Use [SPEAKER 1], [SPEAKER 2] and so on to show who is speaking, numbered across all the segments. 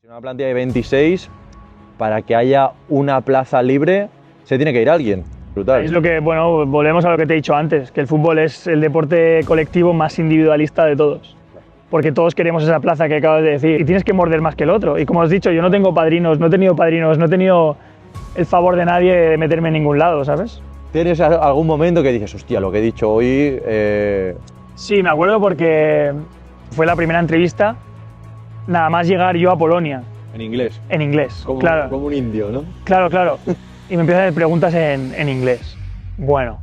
[SPEAKER 1] Una plantilla de 26, para que haya una plaza libre, se tiene que ir alguien. Brutal.
[SPEAKER 2] Es lo que, bueno, volvemos a lo que te he dicho antes, que el fútbol es el deporte colectivo más individualista de todos. Porque todos queremos esa plaza que acabas de decir y tienes que morder más que el otro. Y como has dicho, yo no tengo padrinos, no he tenido padrinos, no he tenido el favor de nadie de meterme en ningún lado, ¿sabes?
[SPEAKER 1] ¿Tienes algún momento que dices, hostia, lo que he dicho hoy?
[SPEAKER 2] Sí, me acuerdo porque fue la primera entrevista, nada más llegar yo a Polonia.
[SPEAKER 1] En inglés.
[SPEAKER 2] En inglés,
[SPEAKER 1] Como,
[SPEAKER 2] claro.
[SPEAKER 1] como un indio, ¿no?
[SPEAKER 2] Claro, claro. Y me empiezan a hacer preguntas en inglés. Bueno.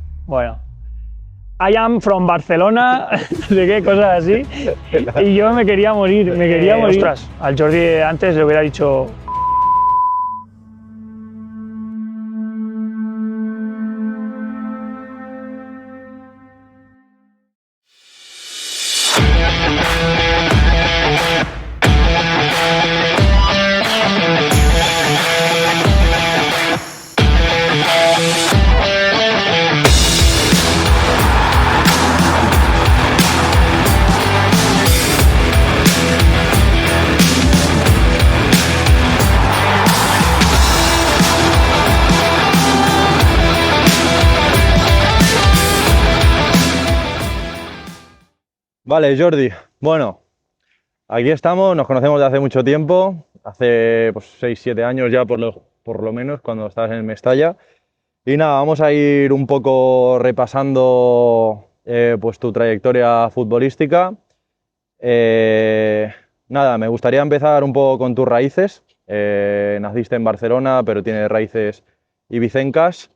[SPEAKER 2] I am from Barcelona, de qué cosas así. Y yo me quería morir, Ostras, al Jordi antes le hubiera dicho...
[SPEAKER 1] Vale, Jordi. Bueno, aquí estamos, nos conocemos de hace mucho tiempo, hace 6-7 años ya por lo menos, cuando estabas en el Mestalla. Y nada, vamos a ir un poco repasando pues tu trayectoria futbolística. Nada, me gustaría empezar un poco con tus raíces. Naciste en Barcelona, pero tienes raíces ibicencas.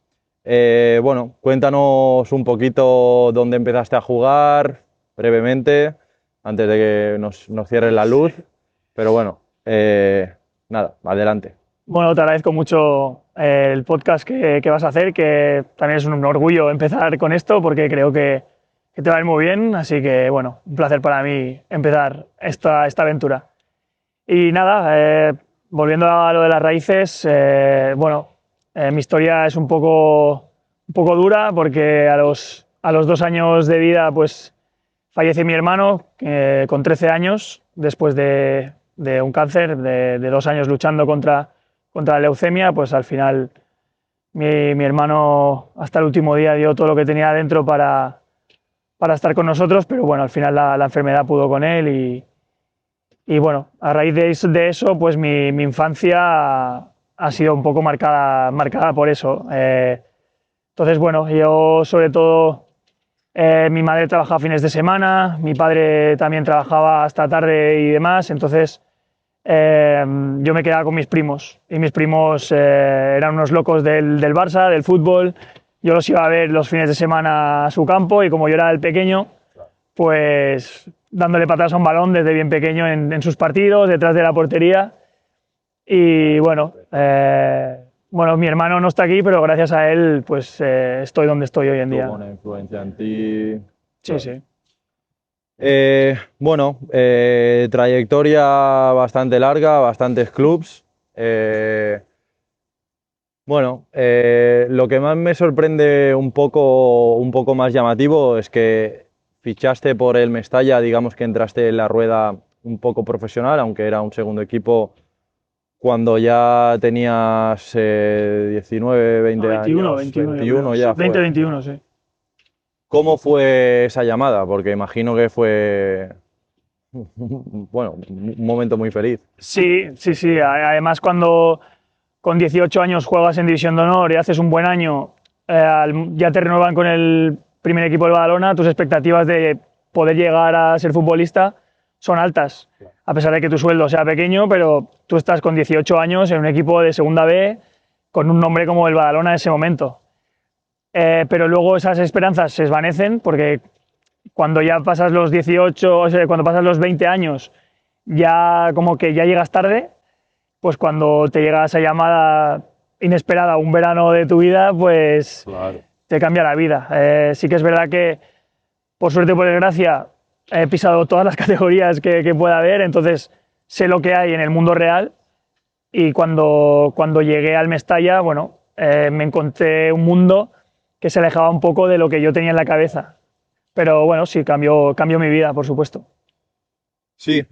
[SPEAKER 1] Bueno, cuéntanos un poquito dónde empezaste a jugar, brevemente, antes de que nos cierre la luz. Pero bueno, nada, adelante.
[SPEAKER 2] Bueno, te agradezco mucho el podcast que vas a hacer, que también es un orgullo empezar con esto porque creo que te va a ir muy bien, así que bueno, un placer para mí empezar esta aventura. Y nada, volviendo a lo de las raíces, mi historia es un poco dura porque a los 2 años de vida pues fallece mi hermano con 13 años después de un cáncer, de 2 años luchando contra la leucemia. Pues al final mi hermano hasta el último día dio todo lo que tenía dentro para estar con nosotros, pero bueno, al final la enfermedad pudo con él y bueno, a raíz de eso, pues mi infancia ha sido un poco marcada por eso. Entonces, bueno, yo sobre todo, mi madre trabajaba fines de semana, mi padre también trabajaba hasta tarde y demás, entonces yo me quedaba con mis primos y mis primos eran unos locos del Barça, del fútbol. Yo los iba a ver los fines de semana a su campo y como yo era el pequeño, pues dándole patadas a un balón desde bien pequeño en sus partidos, detrás de la portería. Y bueno, mi hermano no está aquí, pero gracias a él pues estoy donde estoy hoy en día.
[SPEAKER 1] Tuvo una influencia en ti.
[SPEAKER 2] Sí,
[SPEAKER 1] Claro.
[SPEAKER 2] sí.
[SPEAKER 1] Trayectoria bastante larga, bastantes clubs. Lo que más me sorprende un poco más llamativo es que fichaste por el Mestalla, digamos que entraste en la rueda un poco profesional, aunque era un segundo equipo cuando ya tenías 19, 20
[SPEAKER 2] 21,
[SPEAKER 1] años,
[SPEAKER 2] 21
[SPEAKER 1] ya fue.
[SPEAKER 2] 20, 21, sí.
[SPEAKER 1] ¿Cómo fue esa llamada? Porque imagino que fue bueno, un momento muy feliz.
[SPEAKER 2] Sí. Además, cuando con 18 años juegas en División de Honor y haces un buen año, ya te renuevan con el primer equipo del Badalona, tus expectativas de poder llegar a ser futbolista son altas, a pesar de que tu sueldo sea pequeño, pero tú estás con 18 años en un equipo de Segunda B con un nombre como el Badalona en ese momento. Pero luego esas esperanzas se desvanecen porque cuando ya pasas los 18, o sea, cuando pasas los 20 años, ya como que ya llegas tarde. Pues cuando te llega esa llamada inesperada, un verano de tu vida, pues
[SPEAKER 1] Claro.
[SPEAKER 2] te cambia la vida. Sí que es verdad que, por suerte o por desgracia, he pisado todas las categorías que pueda haber, entonces sé lo que hay en el mundo real y cuando llegué al Mestalla, me encontré un mundo que se alejaba un poco de lo que yo tenía en la cabeza. Pero bueno, sí, cambió mi vida, por supuesto.
[SPEAKER 1] Sí,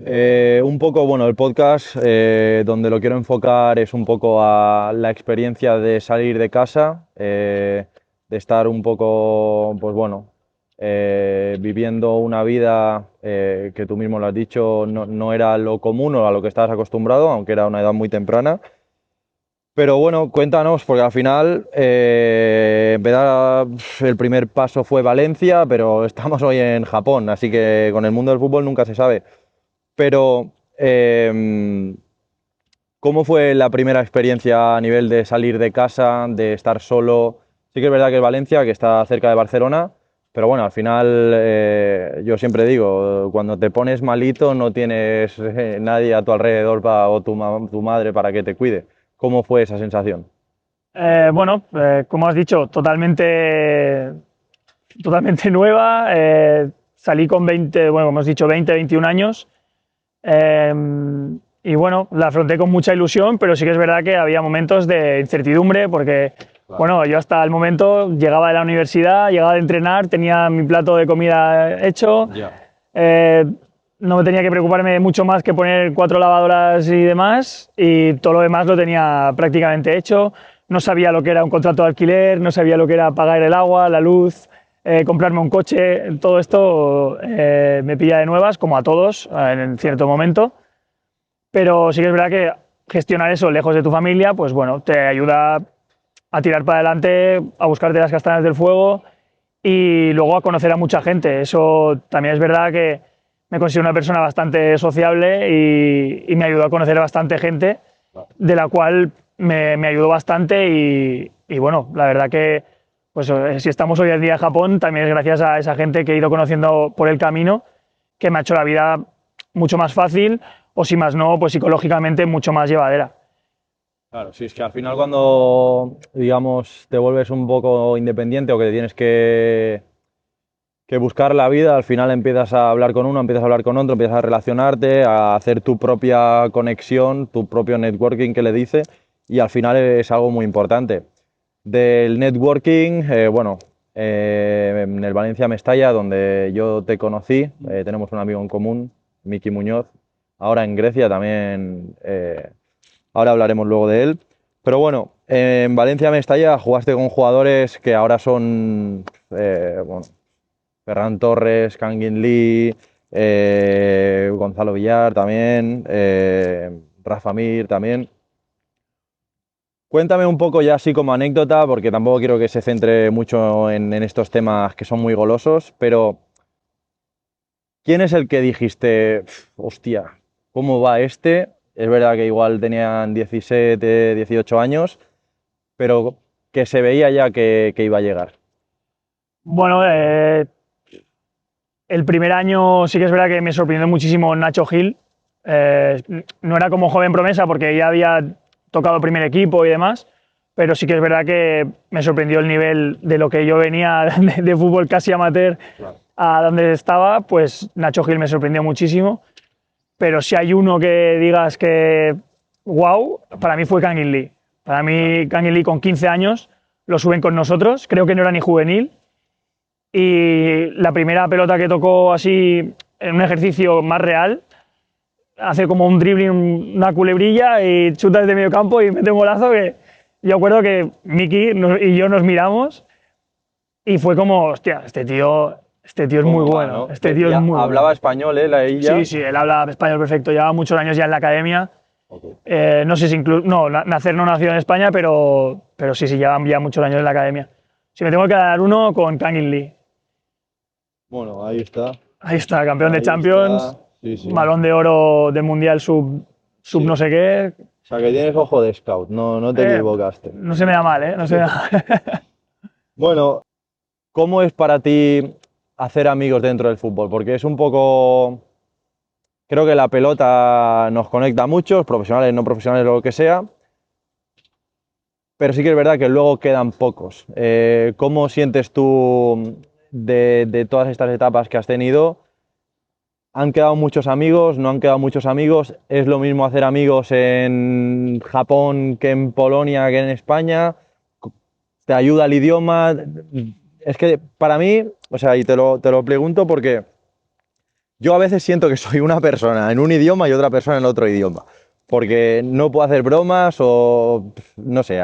[SPEAKER 1] un poco, bueno, el podcast donde lo quiero enfocar es un poco a la experiencia de salir de casa, de estar un poco, pues bueno, viviendo una vida que tú mismo lo has dicho, no era lo común o a lo que estabas acostumbrado, aunque era una edad muy temprana. Pero bueno, cuéntanos, porque al final el primer paso fue Valencia, pero estamos hoy en Japón, así que con el mundo del fútbol nunca se sabe. Pero, ¿cómo fue la primera experiencia a nivel de salir de casa, de estar solo? Sí que es verdad que es Valencia, que está cerca de Barcelona, pero bueno, al final yo siempre digo, cuando te pones malito no tienes nadie a tu alrededor o tu madre para que te cuide. ¿Cómo fue esa sensación?
[SPEAKER 2] Bueno, como has dicho, totalmente nueva. Salí con 20, bueno, como has dicho, 20, 21 años. Eh, y bueno, la afronté con mucha ilusión, pero sí que es verdad que había momentos de incertidumbre porque,
[SPEAKER 1] Claro.
[SPEAKER 2] bueno, yo hasta el momento llegaba de la universidad, llegaba de entrenar, tenía mi plato de comida hecho,
[SPEAKER 1] Ya.
[SPEAKER 2] eh, no me tenía que preocuparme mucho más que poner 4 lavadoras y demás, y todo lo demás lo tenía prácticamente hecho. No sabía lo que era un contrato de alquiler, no sabía lo que era pagar el agua, la luz, comprarme un coche. Todo esto me pilla de nuevas, como a todos en cierto momento, pero sí que es verdad que gestionar eso lejos de tu familia, pues bueno, te ayuda a tirar para adelante, a buscarte las castañas del fuego y luego a conocer a mucha gente. Eso también es verdad que me considero una persona bastante sociable y me ayudó a conocer a bastante gente, de la cual me ayudó bastante y bueno, la verdad que pues, si estamos hoy en día en Japón, también es gracias a esa gente que he ido conociendo por el camino, que me ha hecho la vida mucho más fácil o si más no, pues psicológicamente mucho más llevadera.
[SPEAKER 1] Claro, sí, es que al final cuando, digamos, te vuelves un poco independiente o que tienes que buscar la vida, al final empiezas a hablar con uno, empiezas a hablar con otro, empiezas a relacionarte, a hacer tu propia conexión, tu propio networking que le dice, y al final es algo muy importante. Del networking, bueno, en el Valencia Mestalla, donde yo te conocí, tenemos un amigo en común, Miki Muñoz, ahora en Grecia también, ahora hablaremos luego de él. Pero bueno, en Valencia Mestalla jugaste con jugadores que ahora son, bueno, Ferran Torres, Kangin Lee, Gonzalo Villar también, Rafa Mir también. Cuéntame un poco ya así como anécdota, porque tampoco quiero que se centre mucho en estos temas que son muy golosos, pero ¿quién es el que dijiste, hostia, cómo va este? Es verdad que igual tenían 17, 18 años, pero que se veía ya que iba a llegar.
[SPEAKER 2] Bueno, el primer año sí que es verdad que me sorprendió muchísimo Nacho Gil. Eh, no era como joven promesa porque ya había tocado primer equipo y demás, pero sí que es verdad que me sorprendió el nivel de lo que yo venía de fútbol casi amateur
[SPEAKER 1] Claro.
[SPEAKER 2] a donde estaba, pues Nacho Gil me sorprendió muchísimo. Pero si hay uno que digas que wow, para mí fue Kangin Lee. Para mí Kangin Lee con 15 años lo suben con nosotros, creo que no era ni juvenil, y la primera pelota que tocó así en un ejercicio más real, hace como un dribbling, una culebrilla y chuta desde medio campo y mete un golazo que yo acuerdo que Miki y yo nos miramos y fue como, hostia, este tío es muy
[SPEAKER 1] ¿Cómo va,
[SPEAKER 2] bueno,
[SPEAKER 1] no?
[SPEAKER 2] este tío es
[SPEAKER 1] Ya
[SPEAKER 2] muy
[SPEAKER 1] hablaba
[SPEAKER 2] bueno.
[SPEAKER 1] español, la ella.
[SPEAKER 2] Sí, sí, él habla español perfecto, lleva muchos años ya en la academia.
[SPEAKER 1] Ok.
[SPEAKER 2] No sé si no, nacer no nació en España, pero sí, sí, lleva ya muchos años en la academia. Si me tengo que dar uno con Kangin Lee.
[SPEAKER 1] Bueno, ahí está.
[SPEAKER 2] Ahí está, campeón de
[SPEAKER 1] Ahí
[SPEAKER 2] Champions,
[SPEAKER 1] está. Sí, sí.
[SPEAKER 2] balón de oro del Mundial sub
[SPEAKER 1] Sí.
[SPEAKER 2] no sé qué.
[SPEAKER 1] O sea, que tienes ojo de scout, no te equivocaste.
[SPEAKER 2] No se me da mal, ¿eh? No se me da mal.
[SPEAKER 1] Bueno, ¿cómo es para ti hacer amigos dentro del fútbol? Porque es un poco... Creo que la pelota nos conecta a muchos, profesionales, no profesionales, lo que sea, pero sí que es verdad que luego quedan pocos. ¿Cómo sientes tú de todas estas etapas que has tenido? ¿Han quedado muchos amigos? ¿No han quedado muchos amigos? ¿Es lo mismo hacer amigos en Japón que en Polonia que en España? ¿Te ayuda el idioma? Es que para mí, o sea, y te lo pregunto porque yo a veces siento que soy una persona en un idioma y otra persona en otro idioma, porque no puedo hacer bromas o, no sé,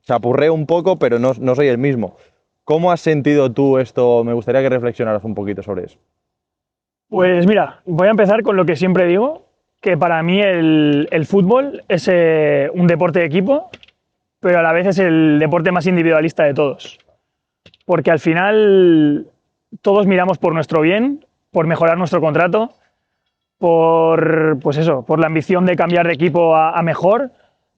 [SPEAKER 1] chapurreo un poco, pero no soy el mismo. ¿Cómo has sentido tú esto? Me gustaría que reflexionaras un poquito sobre eso.
[SPEAKER 2] Pues mira, voy a empezar con lo que siempre digo, que para mí el fútbol es un deporte de equipo, pero a la vez es el deporte más individualista de todos. Porque al final todos miramos por nuestro bien, por mejorar nuestro contrato, pues eso, por la ambición de cambiar de equipo a mejor,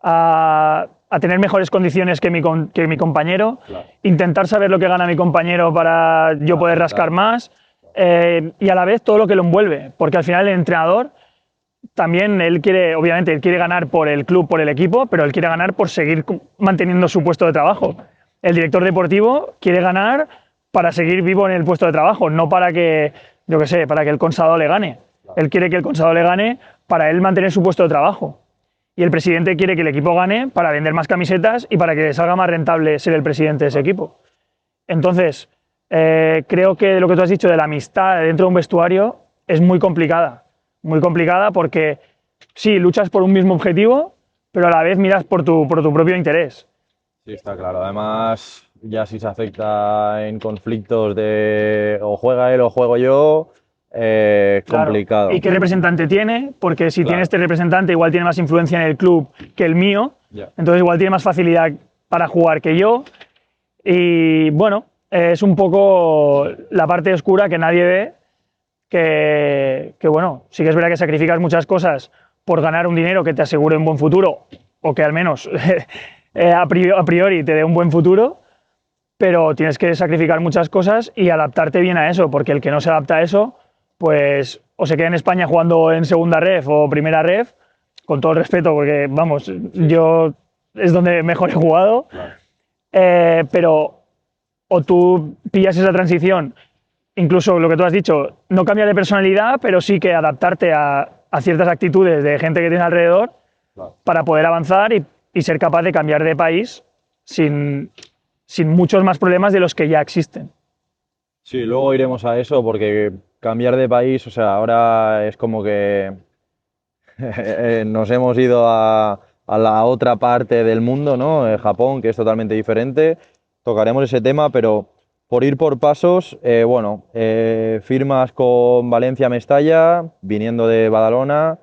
[SPEAKER 2] a tener mejores condiciones que mi compañero,
[SPEAKER 1] Claro.
[SPEAKER 2] intentar saber lo que gana mi compañero para yo poder rascar más, y a la vez todo lo que lo envuelve, porque al final el entrenador también obviamente, él quiere ganar por el club, por el equipo, pero él quiere ganar por seguir manteniendo su puesto de trabajo. El director deportivo quiere ganar para seguir vivo en el puesto de trabajo, no para que, yo qué sé, para que el Consado le gane. Él quiere que el Consado le gane para él mantener su puesto de trabajo. Y el presidente quiere que el equipo gane para vender más camisetas y para que salga más rentable ser el presidente de ese equipo. Entonces, creo que lo que tú has dicho de la amistad dentro de un vestuario es muy complicada. Muy complicada porque sí, luchas por un mismo objetivo, pero a la vez miras por tu propio interés.
[SPEAKER 1] Sí, está claro. Además, ya si se afecta en conflictos de o juega él o juego yo,
[SPEAKER 2] Claro.
[SPEAKER 1] complicado.
[SPEAKER 2] ¿Y qué representante tiene? Porque si tiene este representante, igual tiene más influencia en el club que el mío, entonces igual tiene más facilidad para jugar que yo. Y bueno, es un poco la parte oscura que nadie ve, que bueno, sí que es verdad que sacrificas muchas cosas por ganar un dinero que te asegure un buen futuro, o que al menos a priori te dé un buen futuro, pero tienes que sacrificar muchas cosas y adaptarte bien a eso, porque el que no se adapta a eso, pues o se queda en España jugando en segunda ref o primera ref, con todo el respeto, porque vamos, yo es donde mejor he jugado, pero o tú pillas esa transición, incluso lo que tú has dicho, no cambiar de personalidad, pero sí que adaptarte a ciertas actitudes de gente que tienes alrededor para poder avanzar y ser capaz de cambiar de país sin muchos más problemas de los que ya existen.
[SPEAKER 1] Sí, luego iremos a eso porque cambiar de país, o sea, ahora es como que nos hemos ido a la otra parte del mundo, ¿no? Japón, que es totalmente diferente. Tocaremos ese tema, pero por ir por pasos, bueno, firmas con Valencia Mestalla, viniendo de Badalona,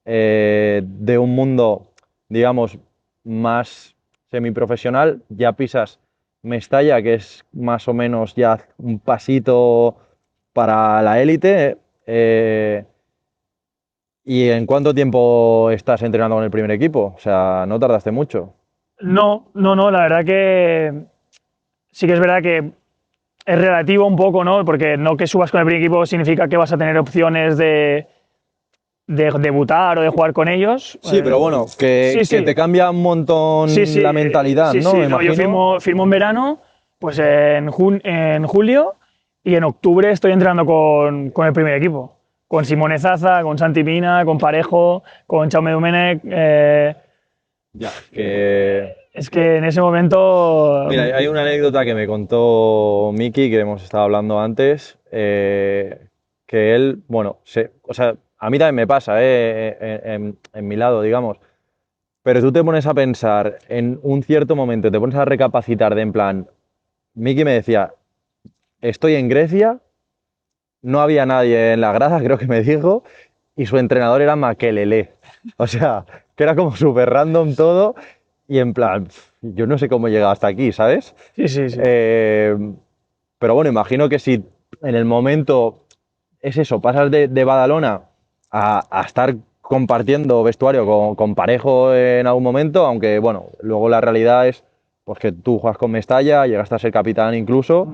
[SPEAKER 1] de un mundo, digamos, más semiprofesional, ya pisas Mestalla, que es más o menos ya un pasito para la élite. ¿Y en cuánto tiempo estás entrenando con el primer equipo? O sea, no tardaste mucho.
[SPEAKER 2] No, la verdad que sí que es verdad que es relativo un poco, ¿no? Porque no que subas con el primer equipo significa que vas a tener opciones de debutar o de jugar con ellos.
[SPEAKER 1] Sí, pero bueno, que te cambia un montón la mentalidad, ¿no? Me
[SPEAKER 2] No, yo
[SPEAKER 1] imagino.
[SPEAKER 2] firmo en verano, pues en julio, y en octubre estoy entrenando con el primer equipo. Con Simone Zaza, con Santi Mina, con Parejo, con Jaume Domenech.
[SPEAKER 1] Ya, que...
[SPEAKER 2] Es que en ese momento...
[SPEAKER 1] Mira, hay una anécdota que me contó Miki, que hemos estado hablando antes, que él, bueno, o sea, a mí también me pasa, en mi lado, digamos, pero tú te pones a pensar en un cierto momento, te pones a recapacitar de en plan, Miki me decía, estoy en Grecia, no había nadie en la grada, creo que me dijo, y su entrenador era Makelele. O sea, que era como súper random todo, y en plan, yo no sé cómo he llegado hasta aquí, ¿sabes?
[SPEAKER 2] Sí.
[SPEAKER 1] Pero bueno, imagino que si en el momento es eso, pasas de Badalona a estar compartiendo vestuario con Parejo en algún momento, aunque bueno, luego la realidad es pues que tú juegas con Mestalla, llegaste a ser capitán incluso,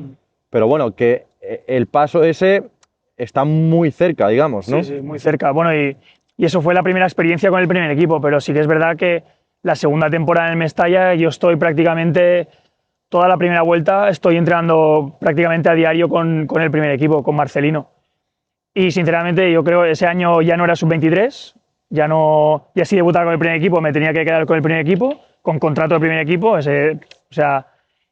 [SPEAKER 1] pero bueno, que el paso ese está muy cerca, digamos, ¿no?
[SPEAKER 2] Sí, muy cerca. Bueno, y eso fue la primera experiencia con el primer equipo, pero sí que es verdad que la segunda temporada en el Mestalla yo estoy prácticamente toda la primera vuelta, estoy entrenando prácticamente a diario con el primer equipo, con Marcelino. Y sinceramente yo creo que ese año ya no era sub-23, ya si debutaba con el primer equipo me tenía que quedar con el primer equipo, con contrato de primer equipo, o sea,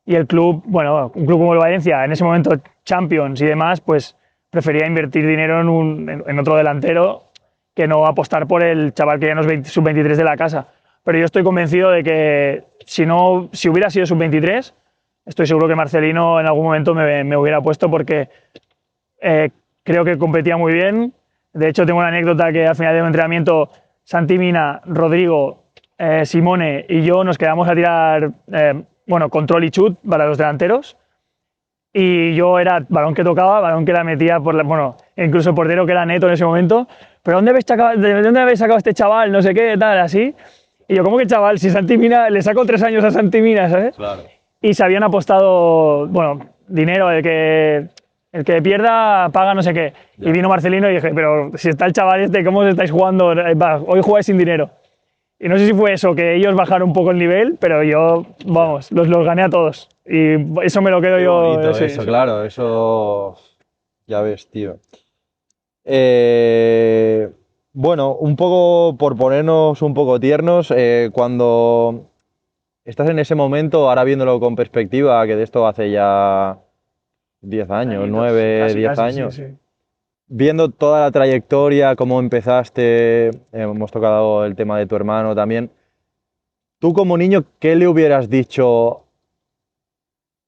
[SPEAKER 2] y el club, bueno, un club como el Valencia, en ese momento Champions y demás, pues prefería invertir dinero en otro delantero que no apostar por el chaval que ya no es sub-23 de la casa. Pero yo estoy convencido de que si hubiera sido sub-23, estoy seguro que Marcelino en algún momento me hubiera puesto porque creo que competía muy bien. De hecho, tengo una anécdota que al final de un entrenamiento, Santi Mina, Rodrigo, Simone y yo nos quedamos a tirar control y chut para los delanteros. Y yo era balón que tocaba, balón que la metía incluso el portero que era Neto en ese momento. ¿Pero de dónde habéis sacado este chaval? No sé qué, tal, así. Y yo, ¿cómo que chaval? Si Santi Mina, le saco 3 años a Santi Mina, ¿sabes?
[SPEAKER 1] Claro.
[SPEAKER 2] Y se habían apostado, dinero, el que pierda paga no sé qué. Ya. Y vino Marcelino y dije, pero si está el chaval este, ¿cómo os estáis jugando? Va, hoy jugáis sin dinero. Y no sé si fue eso, que ellos bajaron un poco el nivel, pero yo, vamos, los gané a todos. Y eso me lo quedo
[SPEAKER 1] Qué
[SPEAKER 2] yo.
[SPEAKER 1] Bonito, sí, eso, claro, eso. Ya ves, tío. Bueno, un poco por ponernos un poco tiernos, cuando estás en ese momento, ahora viéndolo con perspectiva, que de esto hace ya 10 años, 9, 10 años, sí, sí. Viendo toda la trayectoria, cómo empezaste, hemos tocado el tema de tu hermano también. Tú como niño, ¿qué le hubieras dicho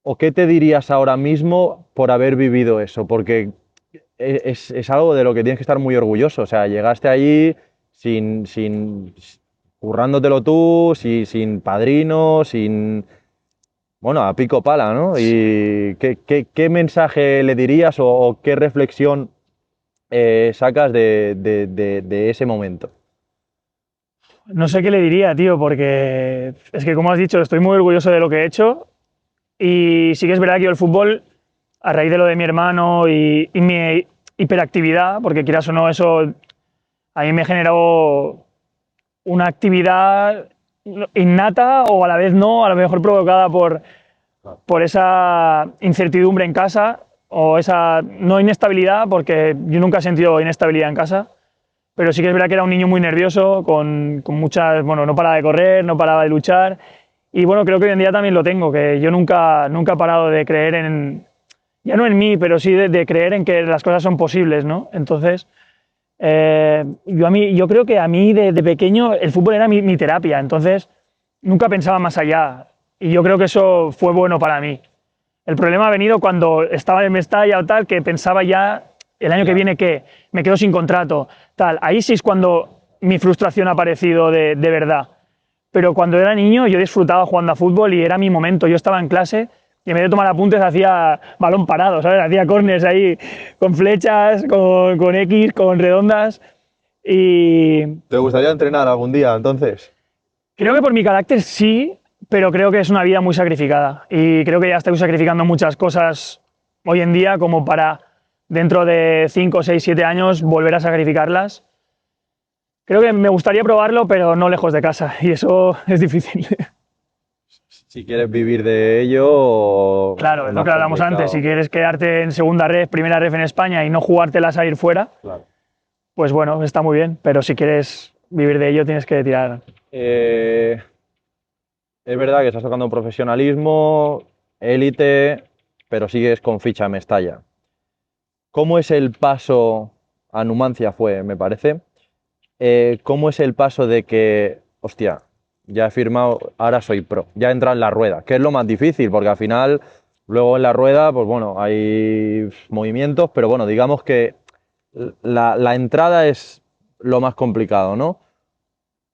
[SPEAKER 1] o qué te dirías ahora mismo por haber vivido eso? Porque es algo de lo que tienes que estar muy orgulloso. O sea, llegaste allí currándotelo tú, sin padrino, bueno, a pico pala, ¿no?
[SPEAKER 2] Sí.
[SPEAKER 1] ¿Y qué mensaje le dirías o qué reflexión sacas de ese momento?
[SPEAKER 2] No sé qué le diría, tío, porque es que, como has dicho, estoy muy orgulloso de lo que he hecho y sí que es verdad que yo el fútbol, a raíz de lo de mi hermano y mi hiperactividad, porque quieras o no, eso a mí me generó una actividad innata o a la vez no, a lo mejor provocada por esa incertidumbre en casa o esa no inestabilidad, porque yo nunca he sentido inestabilidad en casa, pero sí que es verdad que era un niño muy nervioso, con muchas, no paraba de correr, no paraba de luchar, y bueno, creo que hoy en día también lo tengo, que yo nunca he parado de creer ya no en mí, pero sí de creer en que las cosas son posibles, ¿no? Entonces, yo creo que a mí de pequeño el fútbol era mi terapia, entonces nunca pensaba más allá, y yo creo que eso fue bueno para mí. El problema ha venido cuando estaba en Mestalla o tal, que pensaba ya el año que viene que me quedo sin contrato, tal. Ahí sí es cuando mi frustración ha aparecido de verdad. Pero cuando era niño yo disfrutaba jugando a fútbol y era mi momento. Yo estaba en clase y en vez de tomar apuntes hacía balón parado, ¿sabes? Hacía córners ahí con flechas, con X, con redondas. Y
[SPEAKER 1] ¿Te gustaría entrenar algún día, entonces?
[SPEAKER 2] creo que por mi carácter sí, pero creo que es una vida muy sacrificada. Y creo que ya estoy sacrificando muchas cosas hoy en día como para dentro de 5, 6, 7 años volver a sacrificarlas. Creo que me gustaría probarlo, pero no lejos de casa, y eso es difícil.
[SPEAKER 1] Si quieres vivir de ello.
[SPEAKER 2] Claro, es lo que hablamos antes. Si quieres quedarte en segunda ref, primera ref en España y no jugártelas a ir fuera, claro, pues bueno, está muy bien, pero si quieres vivir de ello tienes que tirar.
[SPEAKER 1] Es verdad que estás tocando profesionalismo, élite, pero sigues con ficha Mestalla. ¿Cómo es el paso a Numancia fue, me parece? ¿Cómo es el paso de que, hostia, ya he firmado, ahora soy pro, ya entra en la rueda? Que es lo más difícil, porque al final, luego en la rueda, pues bueno, hay movimientos, pero bueno, digamos que la entrada es lo más complicado, ¿no?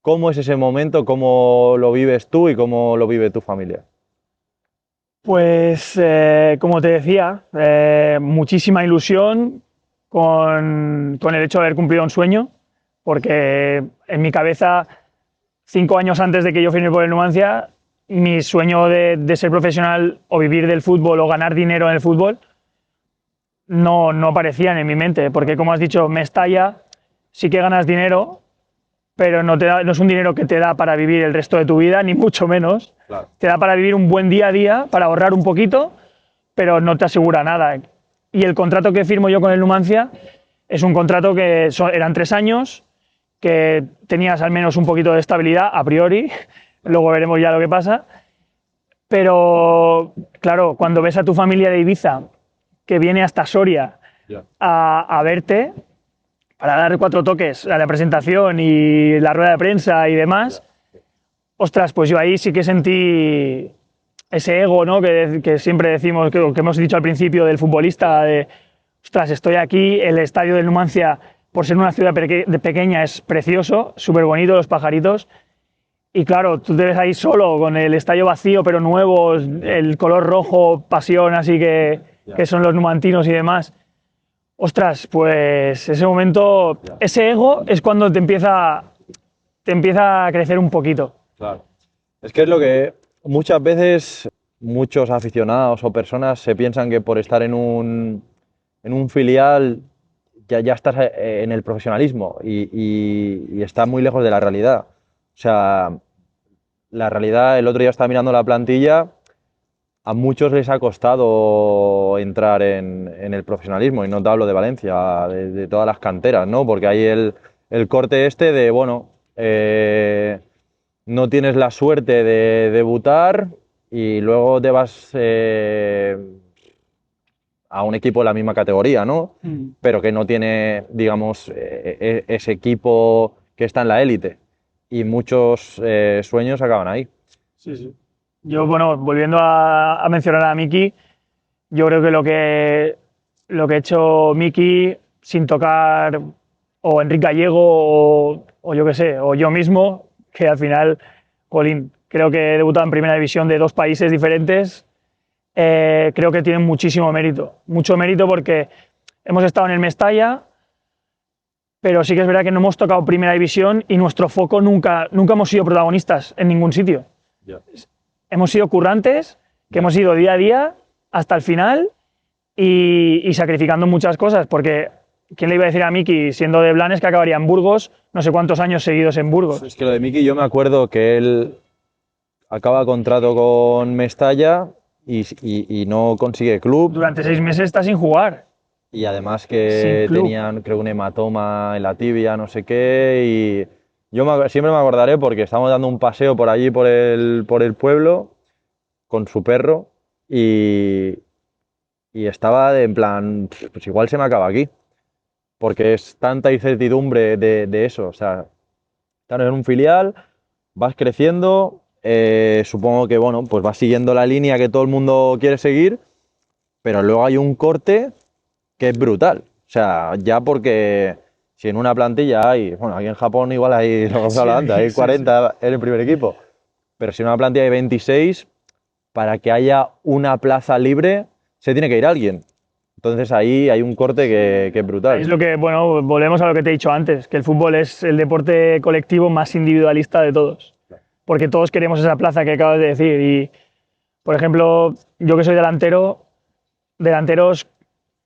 [SPEAKER 1] ¿Cómo es ese momento? ¿Cómo lo vives tú y cómo lo vive tu familia?
[SPEAKER 2] Pues, como te decía, muchísima ilusión con el hecho de haber cumplido un sueño, porque en mi cabeza, 5 años antes de que yo firme por el Numancia, mi sueño de ser profesional o vivir del fútbol o ganar dinero en el fútbol no aparecían en mi mente, porque como has dicho, Mestalla sí que ganas dinero, pero no es un dinero que te da para vivir el resto de tu vida, ni mucho menos. Claro. Te da para vivir un buen día a día, para ahorrar un poquito, pero no te asegura nada. Y el contrato que firmo yo con el Numancia es un contrato que eran 3 años, que tenías al menos un poquito de estabilidad a priori, luego veremos ya lo que pasa. Pero, claro, cuando ves a tu familia de Ibiza, que viene hasta Soria a verte para dar 4 toques a la presentación y la rueda de prensa y demás. Ostras, pues yo ahí sí que sentí ese ego, ¿no? Que siempre decimos, que hemos dicho al principio del futbolista, de, ostras, estoy aquí, el estadio del Numancia, por ser una ciudad pequeña, es precioso, súper bonito, los pajaritos. Y claro, tú te ves ahí solo, con el estadio vacío, pero nuevo, el color rojo, pasión, así que son los numantinos y demás. Ostras, pues ese momento, ese ego es cuando te empieza a crecer un poquito.
[SPEAKER 1] Claro. Es que es lo que muchas veces muchos aficionados o personas se piensan que por estar en un filial ya estás en el profesionalismo y está muy lejos de la realidad. O sea, la realidad, el otro día estaba mirando la plantilla, a muchos les ha costado entrar en el profesionalismo, y no te hablo de Valencia, de todas las canteras, ¿no? Porque hay el corte este de, bueno, no tienes la suerte de debutar y luego te vas a un equipo de la misma categoría, ¿no? Pero que no tiene, digamos, ese equipo que está en la élite. Y muchos sueños acaban ahí.
[SPEAKER 2] Sí, sí. Yo, bueno, volviendo a mencionar a Miki, yo creo que lo que ha hecho Miki sin tocar o Enrique Gallego o yo qué sé, o yo mismo, que al final, jolín, creo que he debutado en primera división de 2 países diferentes, creo que tienen muchísimo mérito. Mucho mérito porque hemos estado en el Mestalla, pero sí que es verdad que no hemos tocado primera división y nuestro foco nunca hemos sido protagonistas en ningún sitio.
[SPEAKER 1] Yeah.
[SPEAKER 2] Hemos sido currantes, que hemos ido día a día hasta el final y sacrificando muchas cosas, porque ¿quién le iba a decir a Miki, siendo de Blanes, que acabaría en Burgos, no sé cuántos años seguidos en Burgos?
[SPEAKER 1] Es que lo de Miki, yo me acuerdo que él acaba contrato con Mestalla y no consigue club.
[SPEAKER 2] Durante 6 meses está sin jugar.
[SPEAKER 1] Y además que tenían, creo, un hematoma en la tibia, no sé qué. Y yo siempre me acordaré porque estábamos dando un paseo por allí, por el pueblo, con su perro. Y estaba en plan, pues igual se me acaba aquí. Porque es tanta incertidumbre de eso. O sea, estás en un filial, vas creciendo. Supongo que, bueno, pues vas siguiendo la línea que todo el mundo quiere seguir. Pero luego hay un corte que es brutal. O sea, ya porque si en una plantilla hay, bueno, aquí en Japón igual hay, lo que hemos hablado antes, hay 40 en el primer equipo, pero si en una plantilla hay 26, para que haya una plaza libre, se tiene que ir alguien. Entonces ahí hay un corte que es brutal.
[SPEAKER 2] Es lo que, bueno, volvemos a lo que te he dicho antes, que el fútbol es el deporte colectivo más individualista de todos. Porque todos queremos esa plaza que acabas de decir. Y, por ejemplo, yo que soy delantero, delanteros,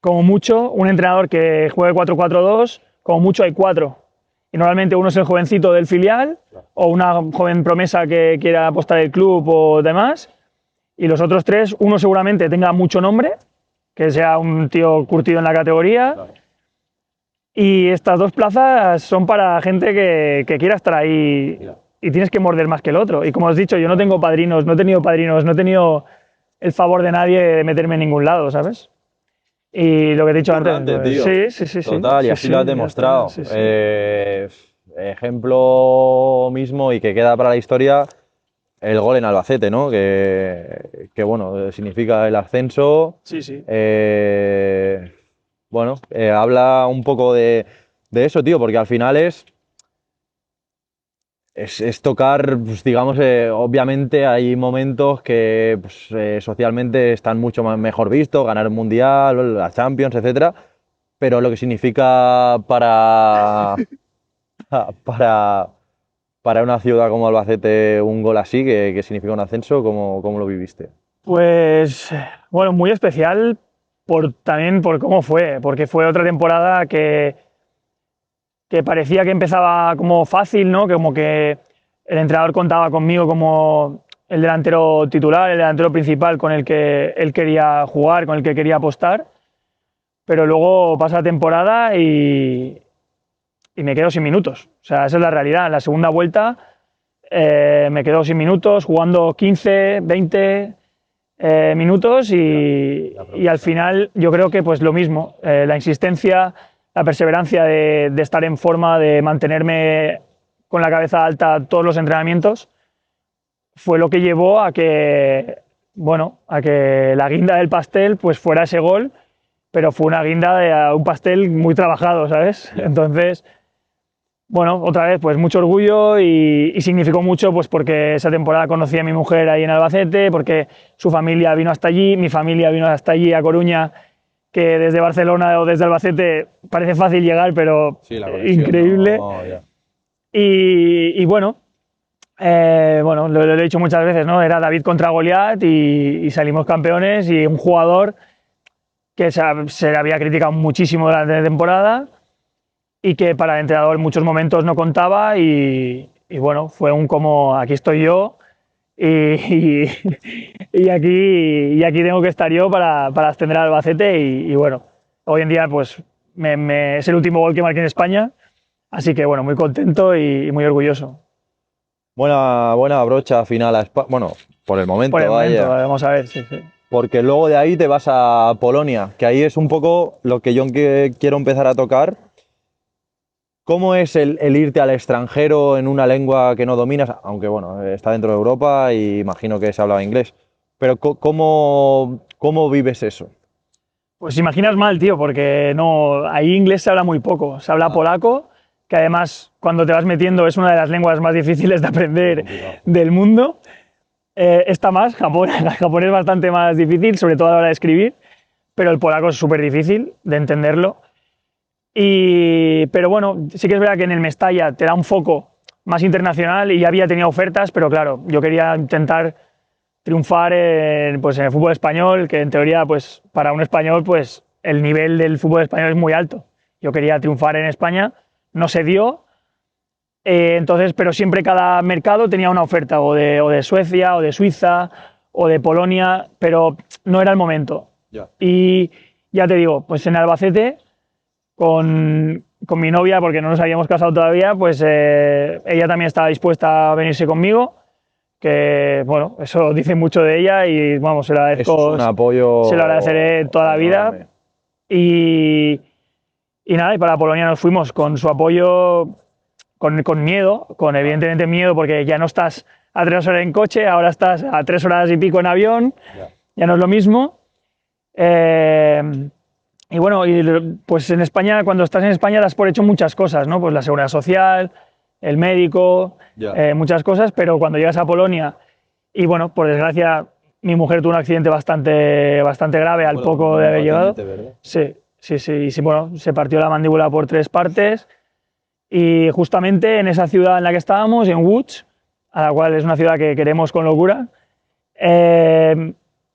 [SPEAKER 2] como mucho, un entrenador que juegue 4-4-2, como mucho hay 4. Y normalmente uno es el jovencito del filial o una joven promesa que quiera apostar el club o demás. Y los otros 3, uno seguramente tenga mucho nombre, que sea un tío curtido en la categoría. Y estas 2 plazas son para gente que quiera estar ahí y tienes que morder más que el otro. Y como os he dicho, yo no tengo padrinos, no he tenido el favor de nadie de meterme en ningún lado, ¿sabes? Y lo que te he dicho antes, pues, sí.
[SPEAKER 1] Total, y así lo has demostrado. Ejemplo mismo y que queda para la historia, el gol en Albacete, ¿no? Que bueno, significa el ascenso.
[SPEAKER 2] Sí.
[SPEAKER 1] Bueno, habla un poco de eso, tío, porque al final es tocar, pues, digamos, obviamente hay momentos que pues, socialmente están mucho mejor vistos, ganar el Mundial, la Champions, etcétera, pero lo que significa para una ciudad como Albacete un gol así, que significa un ascenso, ¿cómo lo viviste?
[SPEAKER 2] Pues, bueno, muy especial también por cómo fue, porque fue otra temporada que parecía que empezaba como fácil, ¿no? Que como que el entrenador contaba conmigo como el delantero titular, el delantero principal con el que él quería jugar, con el que quería apostar, pero luego pasa la temporada y me quedo sin minutos. O sea, esa es la realidad. En la segunda vuelta me quedo sin minutos, jugando 15, 20 minutos y al final yo creo que pues lo mismo, la insistencia, la perseverancia de estar en forma, de mantenerme con la cabeza alta todos los entrenamientos, fue lo que llevó a que, bueno, a que la guinda del pastel pues fuera ese gol, pero fue una guinda de un pastel muy trabajado, ¿sabes?
[SPEAKER 1] Ya.
[SPEAKER 2] Entonces, bueno, otra vez, pues mucho orgullo y significó mucho pues porque esa temporada conocí a mi mujer ahí en Albacete, porque su familia vino hasta allí, mi familia vino hasta allí a Coruña, que desde Barcelona o desde Albacete parece fácil llegar, pero
[SPEAKER 1] Sí, la conexión,
[SPEAKER 2] increíble.
[SPEAKER 1] no, ya.
[SPEAKER 2] Y bueno, bueno, lo he dicho muchas veces, ¿no? Era David contra Goliat y salimos campeones y un jugador que se le había criticado muchísimo durante la temporada y que para el entrenador en muchos momentos no contaba y bueno, fue un como aquí estoy yo y, y aquí tengo que estar yo para ascender al Albacete y bueno, hoy en día pues es el último gol que marqué en España, así que bueno, muy contento y muy orgulloso.
[SPEAKER 1] Buena brocha final bueno, por el momento,
[SPEAKER 2] Por el momento,
[SPEAKER 1] vaya.
[SPEAKER 2] vamos a ver, sí, sí.
[SPEAKER 1] Porque luego de ahí te vas a Polonia, que ahí es un poco lo que yo quiero empezar a tocar. ¿Cómo es el irte al extranjero en una lengua que no dominas? Aunque bueno, está dentro de Europa y imagino que se hablaba inglés. Pero ¿cómo vives eso?
[SPEAKER 2] Pues imaginas mal, tío, porque no, ahí inglés se habla muy poco, se habla polaco, que además cuando te vas metiendo es una de las lenguas más difíciles de aprender del mundo. Esta más, Japón, Japón es bastante más difícil, sobre todo a la hora de escribir, pero el polaco es súper difícil de entenderlo. Pero bueno, sí que es verdad que en el Mestalla te da un foco más internacional y ya había tenido ofertas, pero claro, yo quería intentar triunfar pues en el fútbol español, que en teoría pues para un español pues el nivel del fútbol español es muy alto. Yo quería triunfar en España, no se dio, entonces, pero siempre cada mercado tenía una oferta o de Suecia o de Suiza o de Polonia, pero no era el momento.
[SPEAKER 1] Ya.
[SPEAKER 2] Y ya te digo, pues en Albacete con mi novia, porque no nos habíamos casado todavía, pues ella también estaba dispuesta a venirse conmigo, que bueno, eso dice mucho de ella y vamos, se lo agradezco,
[SPEAKER 1] Es un apoyo
[SPEAKER 2] se lo agradeceré toda la vida.
[SPEAKER 1] enorme.
[SPEAKER 2] Y, y nada, y para Polonia nos fuimos con su apoyo, con miedo, con evidentemente miedo, porque ya no estás a 3 horas en coche, ahora estás a 3 horas y pico en avión,
[SPEAKER 1] Ya.
[SPEAKER 2] ya no es lo mismo. Y bueno, pues en España, cuando estás en España, das por hecho muchas cosas, ¿no? Pues la seguridad social, el médico,
[SPEAKER 1] Ya.
[SPEAKER 2] muchas cosas, pero cuando llegas a Polonia, y bueno, por desgracia, mi mujer tuvo un accidente bastante grave al
[SPEAKER 1] Bueno,
[SPEAKER 2] poco de haber llegado.
[SPEAKER 1] patiente, ¿verdad?
[SPEAKER 2] Sí, sí, sí, y sí, bueno, se partió la mandíbula por 3 partes, y justamente en esa ciudad en la que estábamos, en Łódź, a la cual es una ciudad que queremos con locura,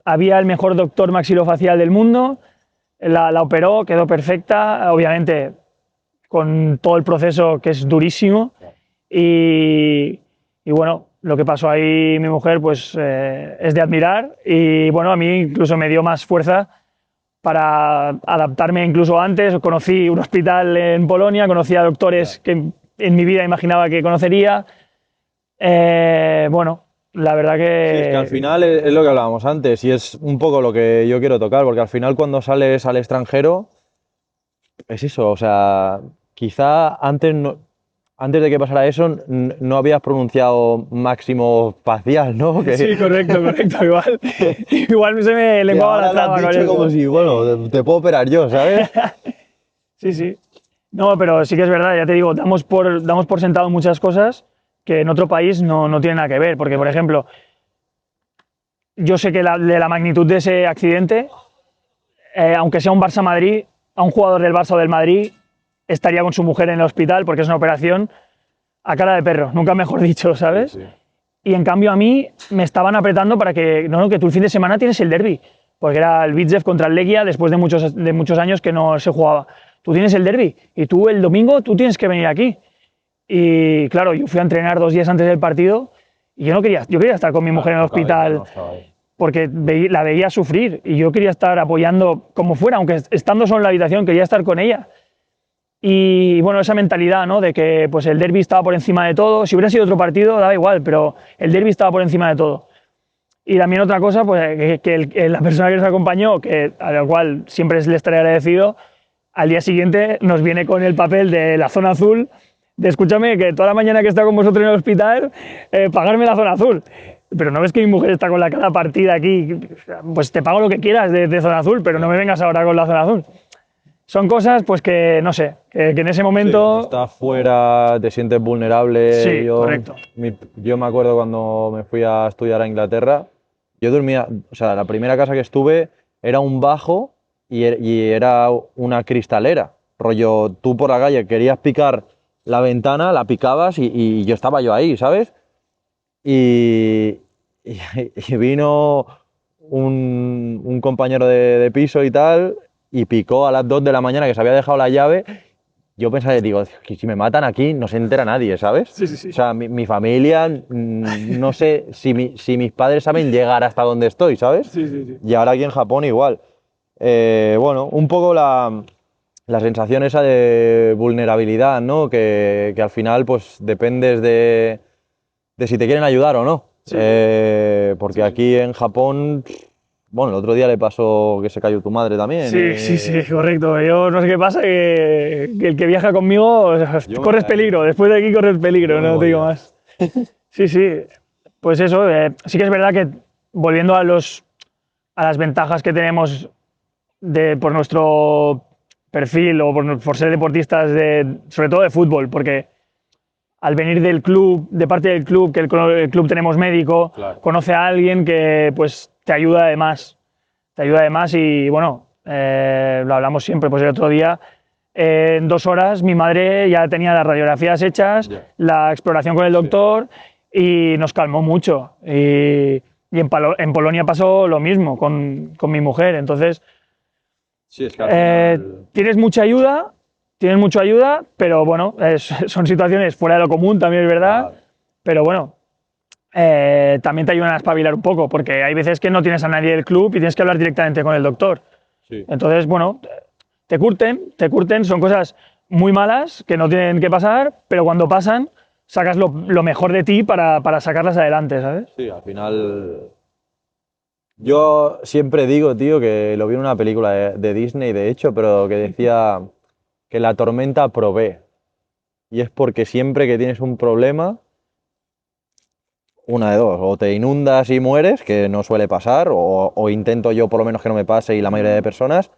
[SPEAKER 2] había el mejor doctor maxilofacial del mundo, la operó, quedó perfecta, obviamente con todo el proceso que es durísimo y bueno, lo que pasó ahí mi mujer pues es de admirar y bueno, a mí incluso me dio más fuerza para adaptarme incluso antes. Conocí un hospital en Polonia, conocí a doctores que en mi vida imaginaba que conocería. Bueno, la verdad
[SPEAKER 1] Sí, es que al final es lo que hablábamos antes y es un poco lo que yo quiero tocar, porque al final cuando sales al extranjero es eso, o sea, quizá antes de que pasara eso no habías pronunciado máximo facial, ¿no?
[SPEAKER 2] sí, correcto, correcto, igual, igual se me
[SPEAKER 1] Que
[SPEAKER 2] lenguaba la
[SPEAKER 1] ahora lo
[SPEAKER 2] traba
[SPEAKER 1] has
[SPEAKER 2] con
[SPEAKER 1] dicho
[SPEAKER 2] eso.
[SPEAKER 1] como si, bueno, te puedo operar yo, ¿sabes?
[SPEAKER 2] Sí, sí. No, pero sí que es verdad, ya te digo, damos por sentado muchas cosas que en otro país no tienen nada que ver. Porque, por ejemplo, yo sé que de la magnitud de ese accidente, aunque sea un Barça-Madrid, a un jugador del Barça o del Madrid estaría con su mujer en el hospital porque es una operación a cara de perro, nunca mejor dicho, ¿sabes?
[SPEAKER 1] Sí, sí.
[SPEAKER 2] Y en cambio a mí me estaban apretando para que, no, que tú el fin de semana tienes el derbi, porque era el Vitesse contra el Legia después de muchos años que no se jugaba. Tú tienes el derbi y tú el domingo tú tienes que venir aquí. Y claro, yo fui a entrenar 2 días antes del partido y yo quería estar con mi mujer en el
[SPEAKER 1] Tu cabeza
[SPEAKER 2] hospital
[SPEAKER 1] no estaba ahí.
[SPEAKER 2] porque la veía sufrir y yo quería estar apoyando como fuera, aunque estando solo en la habitación, quería estar con ella. Y bueno, esa mentalidad, ¿no? De que pues el derbi estaba por encima de todo. Si hubiera sido otro partido, daba igual, pero el derbi estaba por encima de todo. Y también otra cosa, pues la persona que nos acompañó, a la cual siempre le estaré agradecido, al día siguiente nos viene con el papel de la zona azul, de escúchame, que toda la mañana que he estado con vosotros en el hospital, pagarme la zona azul. Pero no ves que mi mujer está con la cara partida aquí, pues te pago lo que quieras de zona azul, pero no me vengas ahora con la zona azul. Son cosas, pues que no sé, que en ese momento...
[SPEAKER 1] Sí, estás fuera, te sientes vulnerable.
[SPEAKER 2] Sí, correcto.
[SPEAKER 1] Yo me acuerdo cuando me fui a estudiar a Inglaterra, yo dormía, o sea, la primera casa que estuve era un bajo y era una cristalera. Rollo, tú por la calle querías picar la ventana, la picabas y yo estaba yo ahí, ¿sabes? Y, y vino un compañero de piso y tal, y picó a las 2 de la mañana, que se había dejado la llave. Yo pensaba, digo, que si me matan aquí no se entera nadie, ¿sabes?
[SPEAKER 2] Sí, sí, sí.
[SPEAKER 1] O sea, mi familia, no sé si mis padres saben llegar hasta donde estoy, ¿sabes?
[SPEAKER 2] Sí, sí, sí.
[SPEAKER 1] Y ahora aquí en Japón igual. Bueno, un poco la sensación esa de vulnerabilidad, ¿no? Que al final, pues dependes de si te quieren ayudar o no.
[SPEAKER 2] Sí.
[SPEAKER 1] Porque
[SPEAKER 2] Sí.
[SPEAKER 1] aquí en Japón, bueno, el otro día le pasó que se cayó tu madre también.
[SPEAKER 2] Sí, sí, sí, correcto. Yo no sé qué pasa, que el que viaja conmigo, corres peligro. Después de aquí corres peligro, no te digo más. Sí, sí. Pues eso, sí que es verdad que volviendo a las ventajas que tenemos por nuestro perfil o por ser deportistas, sobre todo de fútbol, porque al venir del club, de parte del club, que el club tenemos médico,
[SPEAKER 1] Claro.
[SPEAKER 2] conoce a alguien que pues te ayuda además. Te ayuda además y bueno, lo hablamos siempre, pues el otro día, en 2 horas mi madre ya tenía las radiografías hechas,
[SPEAKER 1] Ya.
[SPEAKER 2] la exploración con el doctor y nos calmó mucho. Y en Polonia pasó lo mismo con mi mujer. Entonces,
[SPEAKER 1] Sí, es que al final...
[SPEAKER 2] tienes mucha ayuda, pero bueno, son situaciones fuera de lo común, también es verdad,
[SPEAKER 1] Claro.
[SPEAKER 2] pero bueno, también te ayudan a espabilar un poco, porque hay veces que no tienes a nadie del club y tienes que hablar directamente con el doctor.
[SPEAKER 1] Sí.
[SPEAKER 2] Entonces, bueno, te curten, son cosas muy malas que no tienen que pasar, pero cuando pasan, sacas lo mejor de ti para sacarlas adelante, ¿sabes?
[SPEAKER 1] Sí, al final... Yo siempre digo, tío, que lo vi en una película de Disney, de hecho, pero que decía que la tormenta provee. Y es porque siempre que tienes un problema, una de dos, o te inundas y mueres, que no suele pasar, o intento yo por lo menos que no me pase y la mayoría de personas,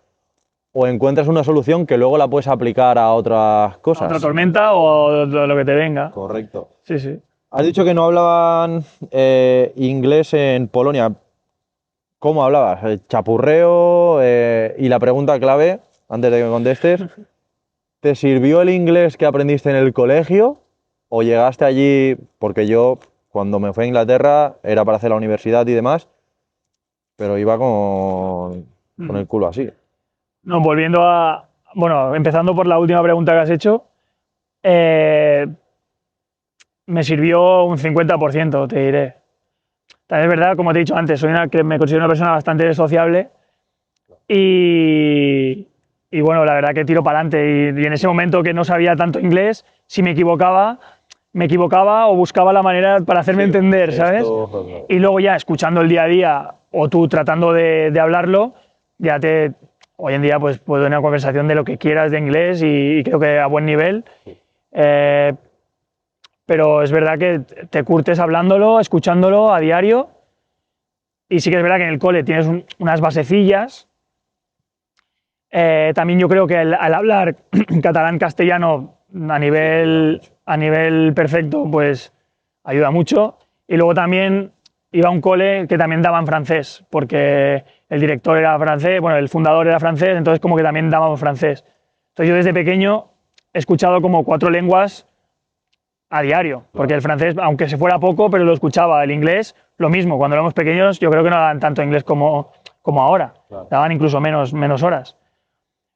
[SPEAKER 1] o encuentras una solución que luego la puedes aplicar a otras cosas.
[SPEAKER 2] Otra tormenta o lo que te venga.
[SPEAKER 1] Correcto.
[SPEAKER 2] Sí, sí.
[SPEAKER 1] Has dicho que no hablaban inglés en Polonia. ¿Cómo hablabas? El chapurreo, y la pregunta clave, antes de que me contestes, ¿te sirvió el inglés que aprendiste en el colegio o llegaste allí? Porque yo, cuando me fui a Inglaterra, era para hacer la universidad y demás, pero iba con el culo así.
[SPEAKER 2] No, volviendo a. Bueno, empezando por la última pregunta que has hecho, me sirvió un 50%, te diré. También es verdad, como te he dicho antes, que me considero una persona bastante sociable y bueno, la verdad que tiro para adelante. Y en ese momento que no sabía tanto inglés, si me equivocaba o buscaba la manera para hacerme entender, ¿sabes? Y luego ya escuchando el día a día o tú tratando de hablarlo, ya hoy en día pues puedo tener una conversación de lo que quieras de inglés y creo que a buen nivel. Pero es verdad que te curtes hablándolo, escuchándolo a diario. Y sí que es verdad que en el cole tienes unas basecillas. También yo creo que al hablar catalán-castellano a nivel perfecto, pues ayuda mucho. Y luego también iba a un cole que también daba en francés, porque el director era francés, bueno, el fundador era francés, entonces como que también dábamos francés. Entonces yo desde pequeño he escuchado como 4 lenguas a diario, porque el francés, aunque se fuera poco, pero lo escuchaba. El inglés, lo mismo. Cuando éramos pequeños, yo creo que no daban tanto inglés como ahora. Claro. Daban incluso menos horas.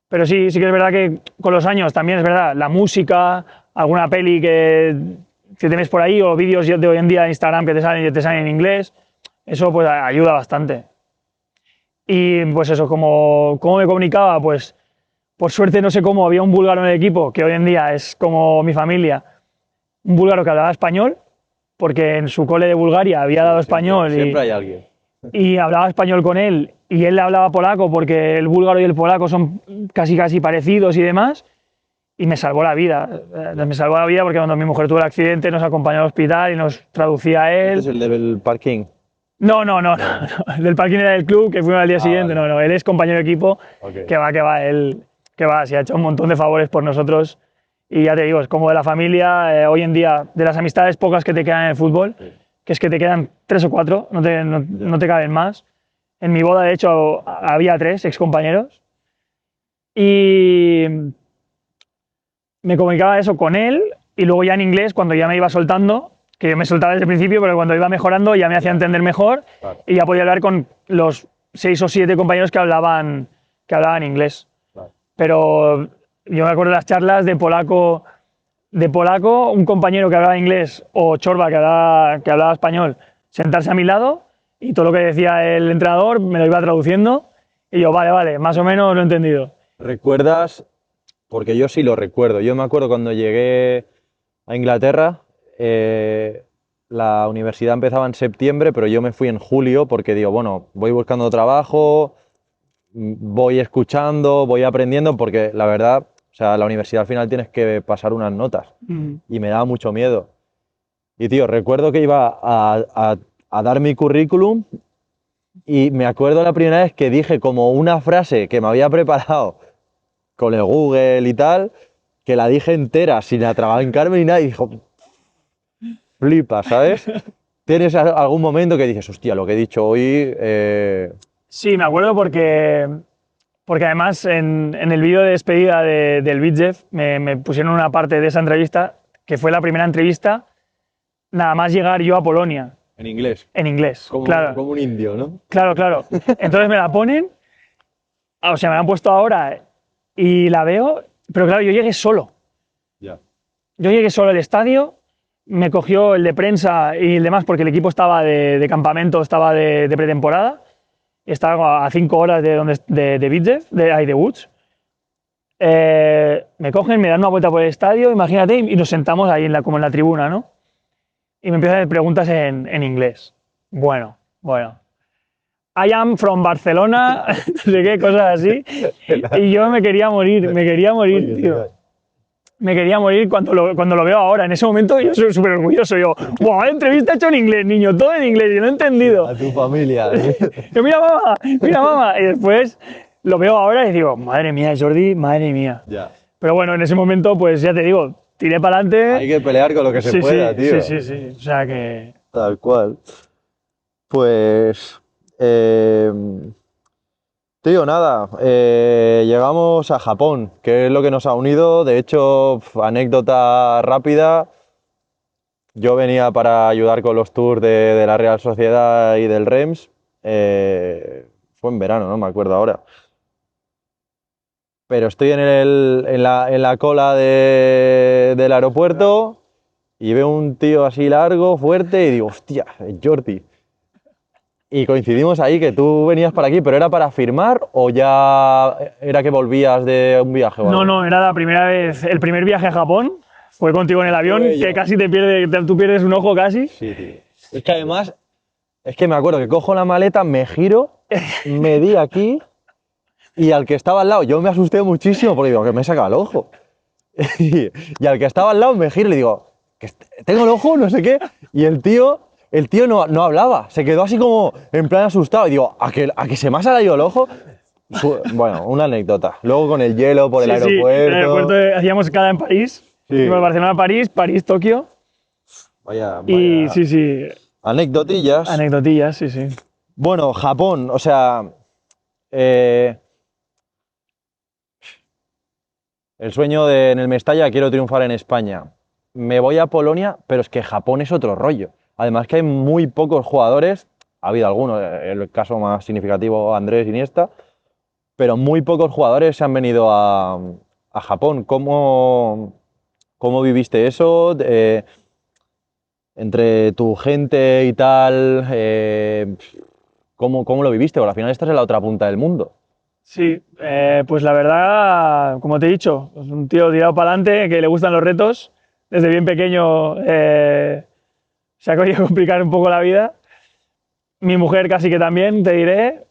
[SPEAKER 2] Pero sí que es verdad que con los años también es verdad, la música, alguna peli que te ves por ahí, o vídeos de hoy en día de Instagram que te salen en inglés, eso pues ayuda bastante. Y pues eso, ¿cómo me comunicaba? Pues por suerte, no sé cómo, había un búlgaro en el equipo, que hoy en día es como mi familia, un búlgaro que hablaba español, porque en su cole de Bulgaria había dado español.
[SPEAKER 1] Siempre hay alguien.
[SPEAKER 2] y hablaba español con él y él hablaba polaco porque el búlgaro y el polaco son casi parecidos y demás. Y me salvó la vida. Me salvó la vida porque cuando mi mujer tuvo el accidente nos acompañó al hospital y nos traducía a
[SPEAKER 1] Este es
[SPEAKER 2] él.
[SPEAKER 1] el del parking.
[SPEAKER 2] No, no, no, no,
[SPEAKER 1] No.
[SPEAKER 2] no. El del parking era del club, que fuimos al día
[SPEAKER 1] Ah,
[SPEAKER 2] siguiente.
[SPEAKER 1] vale.
[SPEAKER 2] No, no, él es compañero de equipo,
[SPEAKER 1] Ok.
[SPEAKER 2] que va, él, que va, se ha hecho un montón de favores por nosotros. Y ya te digo, es como de la familia, hoy en día, de las amistades pocas que te quedan en el fútbol,
[SPEAKER 1] Sí.
[SPEAKER 2] que es que te quedan 3 o 4, no te caben más. En mi boda, de hecho, había 3 excompañeros. Y me comunicaba eso con él y luego ya en inglés, cuando ya me iba soltando, que yo me soltaba desde el principio, pero cuando iba mejorando ya me hacía entender mejor
[SPEAKER 1] Claro.
[SPEAKER 2] y ya podía hablar con los 6 o 7 compañeros que hablaban inglés.
[SPEAKER 1] Claro.
[SPEAKER 2] Pero yo me acuerdo de las charlas de polaco, un compañero que hablaba inglés o Chorba que hablaba español, sentarse a mi lado y todo lo que decía el entrenador me lo iba traduciendo y yo, vale, vale, más o menos lo he entendido.
[SPEAKER 1] ¿Recuerdas? Porque yo sí lo recuerdo. Yo me acuerdo cuando llegué a Inglaterra, la universidad empezaba en septiembre, pero yo me fui en julio porque digo, bueno, voy buscando trabajo, voy escuchando, voy aprendiendo, porque la verdad, o sea, la universidad al final tienes que pasar unas notas y me daba mucho miedo. Y tío, recuerdo que iba a dar mi currículum y me acuerdo la primera vez que dije como una frase que me había preparado con el Google y tal, que la dije entera sin atrabancarme ni nada y dijo, flipa, ¿sabes? ¿Tienes algún momento que dices, hostia, lo que he dicho hoy?
[SPEAKER 2] Sí, me acuerdo porque además en el vídeo de despedida del Bitjev me pusieron una parte de esa entrevista que fue la primera entrevista nada más llegar yo a Polonia,
[SPEAKER 1] En inglés,
[SPEAKER 2] en inglés.
[SPEAKER 1] como,
[SPEAKER 2] Claro,
[SPEAKER 1] como un indio, ¿no?
[SPEAKER 2] claro, claro. Entonces me la ponen, o sea, me la han puesto ahora y la veo, pero claro, yo llegué solo.
[SPEAKER 1] Ya.
[SPEAKER 2] Yo llegué solo al estadio, me cogió el de prensa y el demás porque el equipo estaba de campamento, estaba de pretemporada. Estaba a 5 horas de Bitjev, de Woods. Me cogen, me dan una vuelta por el estadio, imagínate, y nos sentamos ahí como en la tribuna, ¿no? Y me empiezan a hacer preguntas en inglés. Bueno, bueno. I am from Barcelona, no sé qué, cosas así. Y yo me quería morir, tío. Me quería morir cuando lo veo ahora. En ese momento yo soy súper orgulloso. Yo, ¡buah! Entrevista hecha en inglés, niño, todo en inglés, y no he entendido.
[SPEAKER 1] A tu familia.
[SPEAKER 2] Yo, mira, mamá, mira, mamá. Y después lo veo ahora y digo, madre mía, Jordi, madre mía.
[SPEAKER 1] Ya.
[SPEAKER 2] Pero bueno, en ese momento, pues ya te digo, tiré para adelante.
[SPEAKER 1] Hay que pelear con lo que se
[SPEAKER 2] Sí,
[SPEAKER 1] pueda,
[SPEAKER 2] sí,
[SPEAKER 1] tío.
[SPEAKER 2] sí, sí, sí. O sea que.
[SPEAKER 1] Tal cual. Pues, tío, nada, llegamos a Japón, que es lo que nos ha unido. De hecho, anécdota rápida, yo venía para ayudar con los tours de la Real Sociedad y del REMS. Fue en verano, no me acuerdo ahora. Pero estoy en la cola del aeropuerto y veo un tío así largo, fuerte, y digo, hostia, es Jordi. Y coincidimos ahí que tú venías para aquí, pero ¿era para firmar o ya era que volvías de un viaje o
[SPEAKER 2] No,
[SPEAKER 1] algo?
[SPEAKER 2] no, era la primera vez, el primer viaje a Japón. Fue contigo en el avión,
[SPEAKER 1] Fue yo.
[SPEAKER 2] que casi tú pierdes un ojo casi.
[SPEAKER 1] Sí, tío. Es que además, es que me acuerdo que cojo la maleta, me giro, me di aquí y al que estaba al lado, yo me asusté muchísimo porque digo, que me he sacado el ojo. Y al que estaba al lado me giro y le digo, que tengo el ojo, no sé qué. Y el tío no hablaba, se quedó así como en plan asustado. Y digo, ¿a que se me ha salido el ojo? Bueno, una anécdota. Luego con el hielo por el
[SPEAKER 2] Sí, sí, en el
[SPEAKER 1] aeropuerto.
[SPEAKER 2] aeropuerto hacíamos escala en París.
[SPEAKER 1] Sí.
[SPEAKER 2] Fuimos de Barcelona a París, París-Tokio.
[SPEAKER 1] Vaya,
[SPEAKER 2] Y
[SPEAKER 1] vaya.
[SPEAKER 2] sí, sí,
[SPEAKER 1] Anecdotillas.
[SPEAKER 2] anecdotillas, sí, sí.
[SPEAKER 1] Bueno, Japón, o sea, eh, el sueño de en el Mestalla, quiero triunfar en España. Me voy a Polonia, pero es que Japón es otro rollo. Además que hay muy pocos jugadores, ha habido algunos, el caso más significativo Andrés Iniesta, pero muy pocos jugadores se han venido a Japón. ¿Cómo viviste eso? Entre tu gente y tal, ¿cómo lo viviste? Porque al final estás en la otra punta del mundo.
[SPEAKER 2] Sí, pues la verdad, como te he dicho, es un tío tirado para adelante, que le gustan los retos. Desde bien pequeño se ha querido complicar un poco la vida. Mi mujer casi que también, te diré.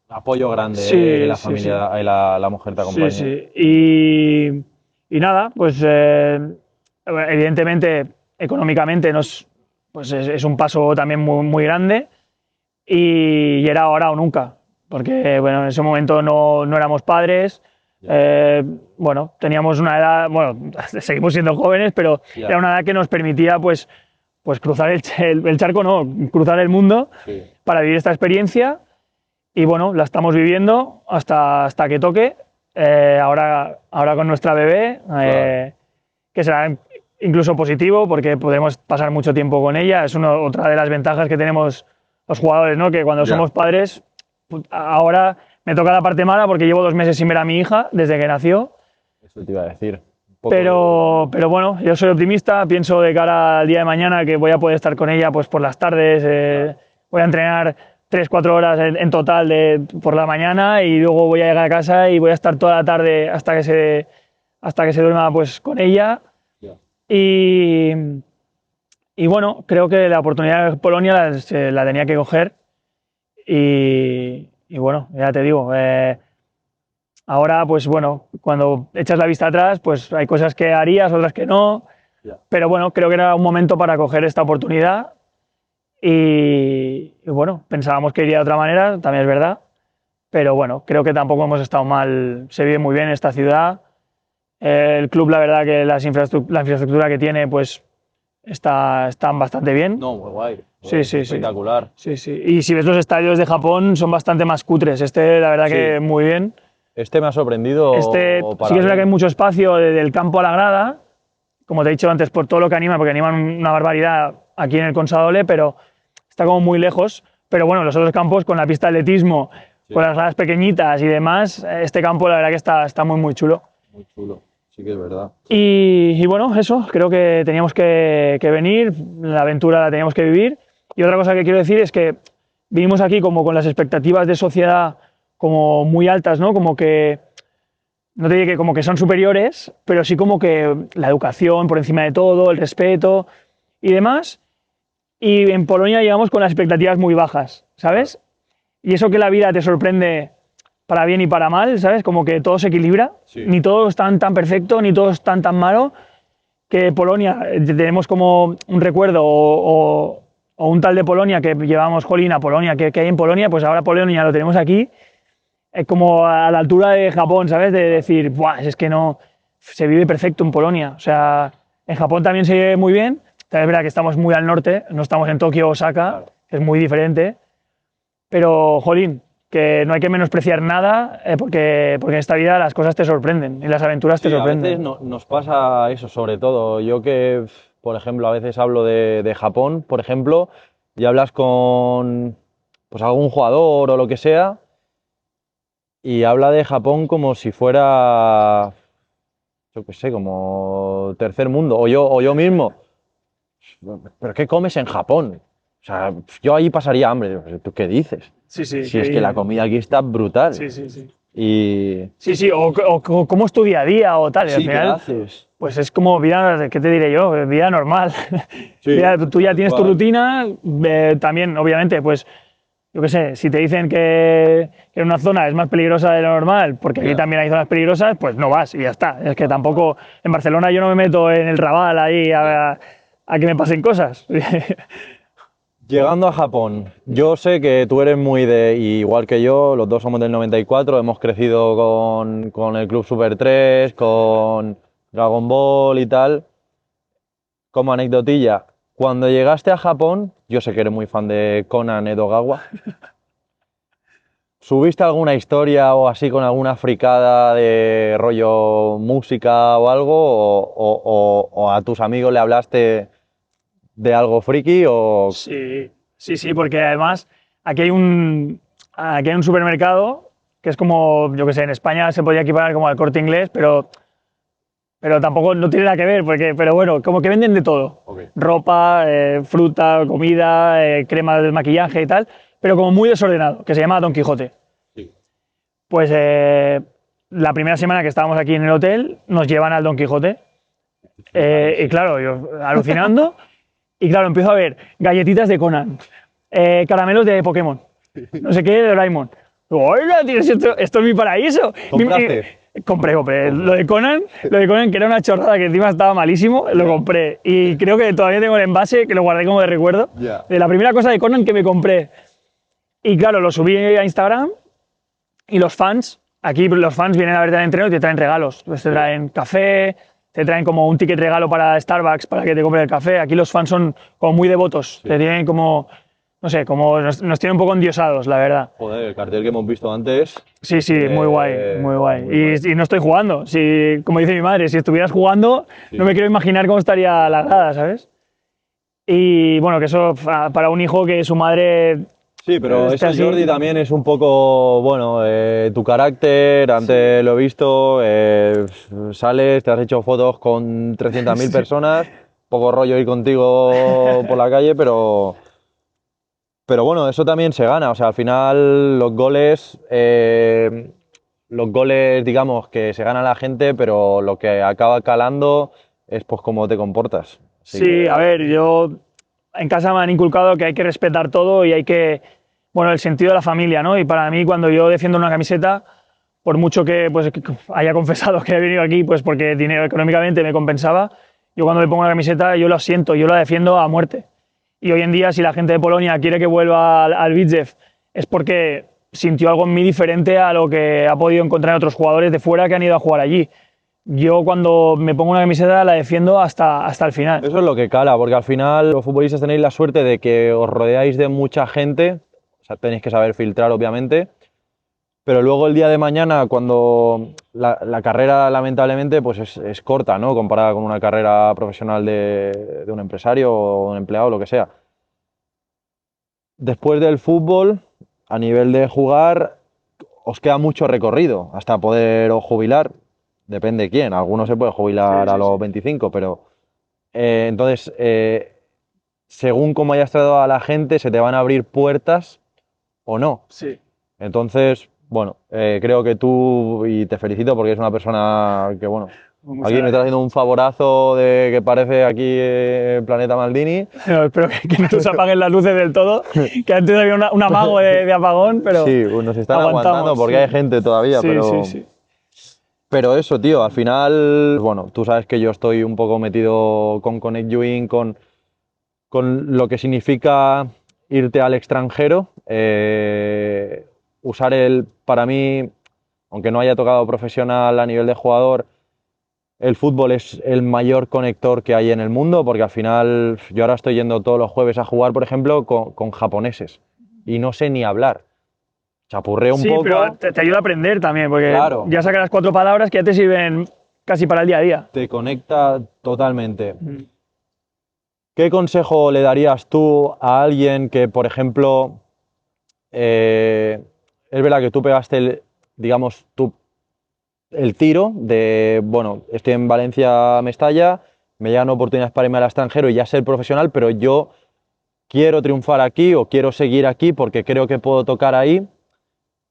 [SPEAKER 1] Apoyo grande
[SPEAKER 2] Sí,
[SPEAKER 1] de la
[SPEAKER 2] sí,
[SPEAKER 1] familia, la mujer te
[SPEAKER 2] sí,
[SPEAKER 1] acompaña.
[SPEAKER 2] sí. Y nada, pues evidentemente económicamente pues es un paso también muy, muy grande y era ahora o nunca, porque bueno, en ese momento no éramos padres,
[SPEAKER 1] Ya.
[SPEAKER 2] bueno, teníamos una edad, bueno, seguimos siendo jóvenes, pero
[SPEAKER 1] Ya.
[SPEAKER 2] era una edad que nos permitía pues cruzar el charco, no, cruzar el mundo
[SPEAKER 1] Sí.
[SPEAKER 2] para vivir esta experiencia y bueno, la estamos viviendo hasta que toque. Ahora con nuestra bebé,
[SPEAKER 1] Claro.
[SPEAKER 2] que será incluso positivo porque podremos pasar mucho tiempo con ella. Es otra de las ventajas que tenemos los jugadores, ¿no? Que cuando
[SPEAKER 1] Ya.
[SPEAKER 2] somos padres, ahora me toca la parte mala porque llevo 2 meses sin ver a mi hija desde que nació.
[SPEAKER 1] Eso te iba a decir. Un poco
[SPEAKER 2] Pero bueno, yo soy optimista, pienso de cara al día de mañana que voy a poder estar con ella pues por las tardes, voy a entrenar 3 4 horas en total por la mañana y luego voy a llegar a casa y voy a estar toda la tarde hasta que se duerma pues con ella.
[SPEAKER 1] Ya.
[SPEAKER 2] Y, y bueno, creo que la oportunidad de Polonia la tenía que coger y bueno, ya te digo, ahora pues bueno, cuando echas la vista atrás pues hay cosas que harías, otras que no,
[SPEAKER 1] Ya.
[SPEAKER 2] pero bueno, creo que era un momento para coger esta oportunidad y bueno, pensábamos que iría de otra manera, también es verdad, pero bueno, creo que tampoco hemos estado mal, se vive muy bien en esta ciudad, el club la verdad que la infraestructura que tiene pues están bastante bien.
[SPEAKER 1] No, muy guay.
[SPEAKER 2] Sí, sí, sí.
[SPEAKER 1] Espectacular.
[SPEAKER 2] Sí, sí. Y si ves los estadios de Japón son bastante más cutres, este la verdad
[SPEAKER 1] Sí.
[SPEAKER 2] que muy bien.
[SPEAKER 1] Este me ha sorprendido
[SPEAKER 2] Este
[SPEAKER 1] para
[SPEAKER 2] sí que es verdad que hay
[SPEAKER 1] bien.
[SPEAKER 2] mucho espacio desde el campo a la grada, como te he dicho antes, por todo lo que anima, porque animan una barbaridad aquí en el Consadole, pero está como muy lejos. Pero bueno, los otros campos con la pista de atletismo,
[SPEAKER 1] Sí.
[SPEAKER 2] con las gradas pequeñitas y demás, este campo la verdad que está muy, muy chulo.
[SPEAKER 1] Muy chulo. Sí que es verdad.
[SPEAKER 2] Y bueno, eso, creo que teníamos que venir, la aventura la teníamos que vivir. Y otra cosa que quiero decir es que vinimos aquí como con las expectativas de sociedad como muy altas, ¿no? Como que, no te digo que como que son superiores, pero sí como que la educación por encima de todo, el respeto y demás. Y en Polonia llegamos con las expectativas muy bajas, ¿sabes? Y eso que la vida te sorprende para bien y para mal, ¿sabes? Como que todo se equilibra,
[SPEAKER 1] Sí.
[SPEAKER 2] ni todo es tan perfecto, ni todo es tan malo, que Polonia, tenemos como un recuerdo o un tal de Polonia que llevamos, jolín, a Polonia, que hay en Polonia, pues ahora Polonia lo tenemos aquí, es como a la altura de Japón, ¿sabes? De decir, buah, es que no, se vive perfecto en Polonia, o sea, en Japón también se vive muy bien, también es verdad que estamos muy al norte, no estamos en Tokio o Osaka,
[SPEAKER 1] Claro.
[SPEAKER 2] que es muy diferente, pero, jolín, que no hay que menospreciar nada porque en esta vida las cosas te sorprenden y las aventuras te
[SPEAKER 1] Sí, a
[SPEAKER 2] sorprenden.
[SPEAKER 1] veces nos pasa eso, sobre todo. Yo que, por ejemplo, a veces hablo de Japón, por ejemplo, y hablas con pues algún jugador o lo que sea, y habla de Japón como si fuera, yo qué sé, como tercer mundo, o yo mismo. ¿Pero qué comes en Japón? O sea, yo ahí pasaría hambre. Digo, ¿tú qué dices?
[SPEAKER 2] Sí, sí,
[SPEAKER 1] Si es que la comida aquí está brutal.
[SPEAKER 2] sí, sí, sí.
[SPEAKER 1] Y...
[SPEAKER 2] Sí, sí, o cómo es tu día a día o tal. Y al
[SPEAKER 1] Sí, ¿qué
[SPEAKER 2] final,
[SPEAKER 1] haces?
[SPEAKER 2] pues es como vida, ¿qué te diré yo? Vida normal.
[SPEAKER 1] Sí,
[SPEAKER 2] Tú ya
[SPEAKER 1] tal
[SPEAKER 2] tienes tu
[SPEAKER 1] cual.
[SPEAKER 2] rutina, también, obviamente, pues, yo qué sé, si te dicen que una zona es más peligrosa de lo normal, porque aquí
[SPEAKER 1] Ya.
[SPEAKER 2] también hay zonas peligrosas, pues no vas y ya está. Es que tampoco, en Barcelona yo no me meto en el Raval ahí a que me pasen cosas.
[SPEAKER 1] Llegando a Japón, yo sé que tú eres muy de, igual que yo, los dos somos del 94, hemos crecido con el Club Super 3, con Dragon Ball y tal. Como anecdotilla, cuando llegaste a Japón, yo sé que eres muy fan de Conan Edogawa, ¿subiste alguna historia o así con alguna fricada de rollo música o algo? ¿O a tus amigos le hablaste de algo friki? O...
[SPEAKER 2] Sí, sí, sí, porque además aquí hay un supermercado que es como, yo que sé, en España se podría equiparar como al Corte Inglés, pero tampoco no tiene nada que ver, pero bueno, como que venden de todo.
[SPEAKER 1] Ok.
[SPEAKER 2] Ropa, fruta, comida, crema de maquillaje y tal, pero como muy desordenado, que se llama Don Quijote.
[SPEAKER 1] Sí.
[SPEAKER 2] Pues la primera semana que estábamos aquí en el hotel nos llevan al Don Quijote. Y claro, yo alucinando, y claro, empiezo a ver galletitas de Conan, caramelos de Pokémon. No sé qué, de Doraemon. ¡Hola, tío! Esto es mi paraíso.
[SPEAKER 1] ¿Compraste?
[SPEAKER 2] Compré. Lo de Conan, que era una chorrada que encima estaba malísimo, lo compré. Y creo que todavía tengo el envase, que lo guardé como de recuerdo.
[SPEAKER 1] Ya.
[SPEAKER 2] De la primera cosa de Conan que me compré. Y claro, lo subí a Instagram y los fans, aquí los fans vienen a verte al entreno y te traen regalos. Pues te traen café, te traen como un ticket regalo para Starbucks para que te compre el café. Aquí los fans son como muy devotos, te tienen como, no sé, como nos tienen un poco endiosados, la verdad.
[SPEAKER 1] Joder, el cartel que hemos visto antes.
[SPEAKER 2] Sí, sí, muy guay, muy guay.
[SPEAKER 1] muy guay.
[SPEAKER 2] Y no estoy jugando. Si, como dice mi madre, si estuvieras jugando,
[SPEAKER 1] Sí.
[SPEAKER 2] no me quiero imaginar cómo estaría la grada, ¿sabes? Y bueno, que eso para un hijo que su madre...
[SPEAKER 1] Sí, pero
[SPEAKER 2] Este
[SPEAKER 1] eso,
[SPEAKER 2] así-
[SPEAKER 1] Jordi, también es un poco, bueno, tu carácter, antes lo he visto, sales, te has hecho fotos con 300.000 personas, poco rollo ir contigo por la calle, pero bueno, eso también se gana, o sea, al final los goles, digamos, que se gana la gente, pero lo que acaba calando es pues cómo te comportas. Así
[SPEAKER 2] Sí,
[SPEAKER 1] que,
[SPEAKER 2] a ver, yo en casa me han inculcado que hay que respetar todo y hay que, bueno, el sentido de la familia, ¿no? Y para mí, cuando yo defiendo una camiseta, por mucho que, pues, que haya confesado que he venido aquí, pues porque dinero económicamente me compensaba, yo cuando me pongo una camiseta, yo la siento, yo la defiendo a muerte. Y hoy en día, si la gente de Polonia quiere que vuelva al Widzew, es porque sintió algo en mí diferente a lo que ha podido encontrar en otros jugadores de fuera que han ido a jugar allí. Yo cuando me pongo una camiseta la defiendo hasta el final.
[SPEAKER 1] eso es lo que cala, porque al final los futbolistas tenéis la suerte de que os rodeáis de mucha gente, o sea, tenéis que saber filtrar, obviamente, pero luego el día de mañana, cuando la carrera lamentablemente pues es corta, ¿no? Comparada con una carrera profesional de un empresario o un empleado, lo que sea. Después del fútbol, a nivel de jugar, os queda mucho recorrido hasta poder os jubilar. Depende quién, algunos se puede jubilar
[SPEAKER 2] Sí,
[SPEAKER 1] a
[SPEAKER 2] sí,
[SPEAKER 1] los
[SPEAKER 2] sí.
[SPEAKER 1] 25, pero entonces, según cómo hayas tratado a la gente, se te van a abrir puertas o no.
[SPEAKER 2] Sí.
[SPEAKER 1] Entonces, bueno, creo que tú, y te felicito porque es una persona que, bueno,
[SPEAKER 2] Muchas
[SPEAKER 1] aquí me estás
[SPEAKER 2] gracias.
[SPEAKER 1] haciendo un favorazo de que parece aquí Planeta Maldini.
[SPEAKER 2] No, espero que no nos apaguen las luces del todo, que antes había un amago de apagón, pero
[SPEAKER 1] Sí, pues nos están aguantando
[SPEAKER 2] aguantamos.
[SPEAKER 1] porque
[SPEAKER 2] Sí,
[SPEAKER 1] hay gente todavía,
[SPEAKER 2] sí, sí, sí.
[SPEAKER 1] pero eso, tío, al final, bueno, tú sabes que yo estoy un poco metido con Connect Yuin, con lo que significa irte al extranjero, usar para mí, aunque no haya tocado profesional a nivel de jugador, el fútbol es el mayor conector que hay en el mundo, porque al final yo ahora estoy yendo todos los jueves a jugar, por ejemplo, con japoneses y no sé ni hablar. Chapurreo un
[SPEAKER 2] Sí, pero
[SPEAKER 1] poco,
[SPEAKER 2] te ayuda a aprender también, porque
[SPEAKER 1] claro,
[SPEAKER 2] ya sacas 4 palabras que ya te sirven casi para el día a día.
[SPEAKER 1] te conecta totalmente.
[SPEAKER 2] Mm.
[SPEAKER 1] ¿Qué consejo le darías tú a alguien que, por ejemplo, es verdad que tú pegaste digamos, el tiro de, bueno, estoy en Valencia, Mestalla, me llegan oportunidades para irme al extranjero y ya ser profesional, pero yo quiero triunfar aquí o quiero seguir aquí porque creo que puedo tocar ahí.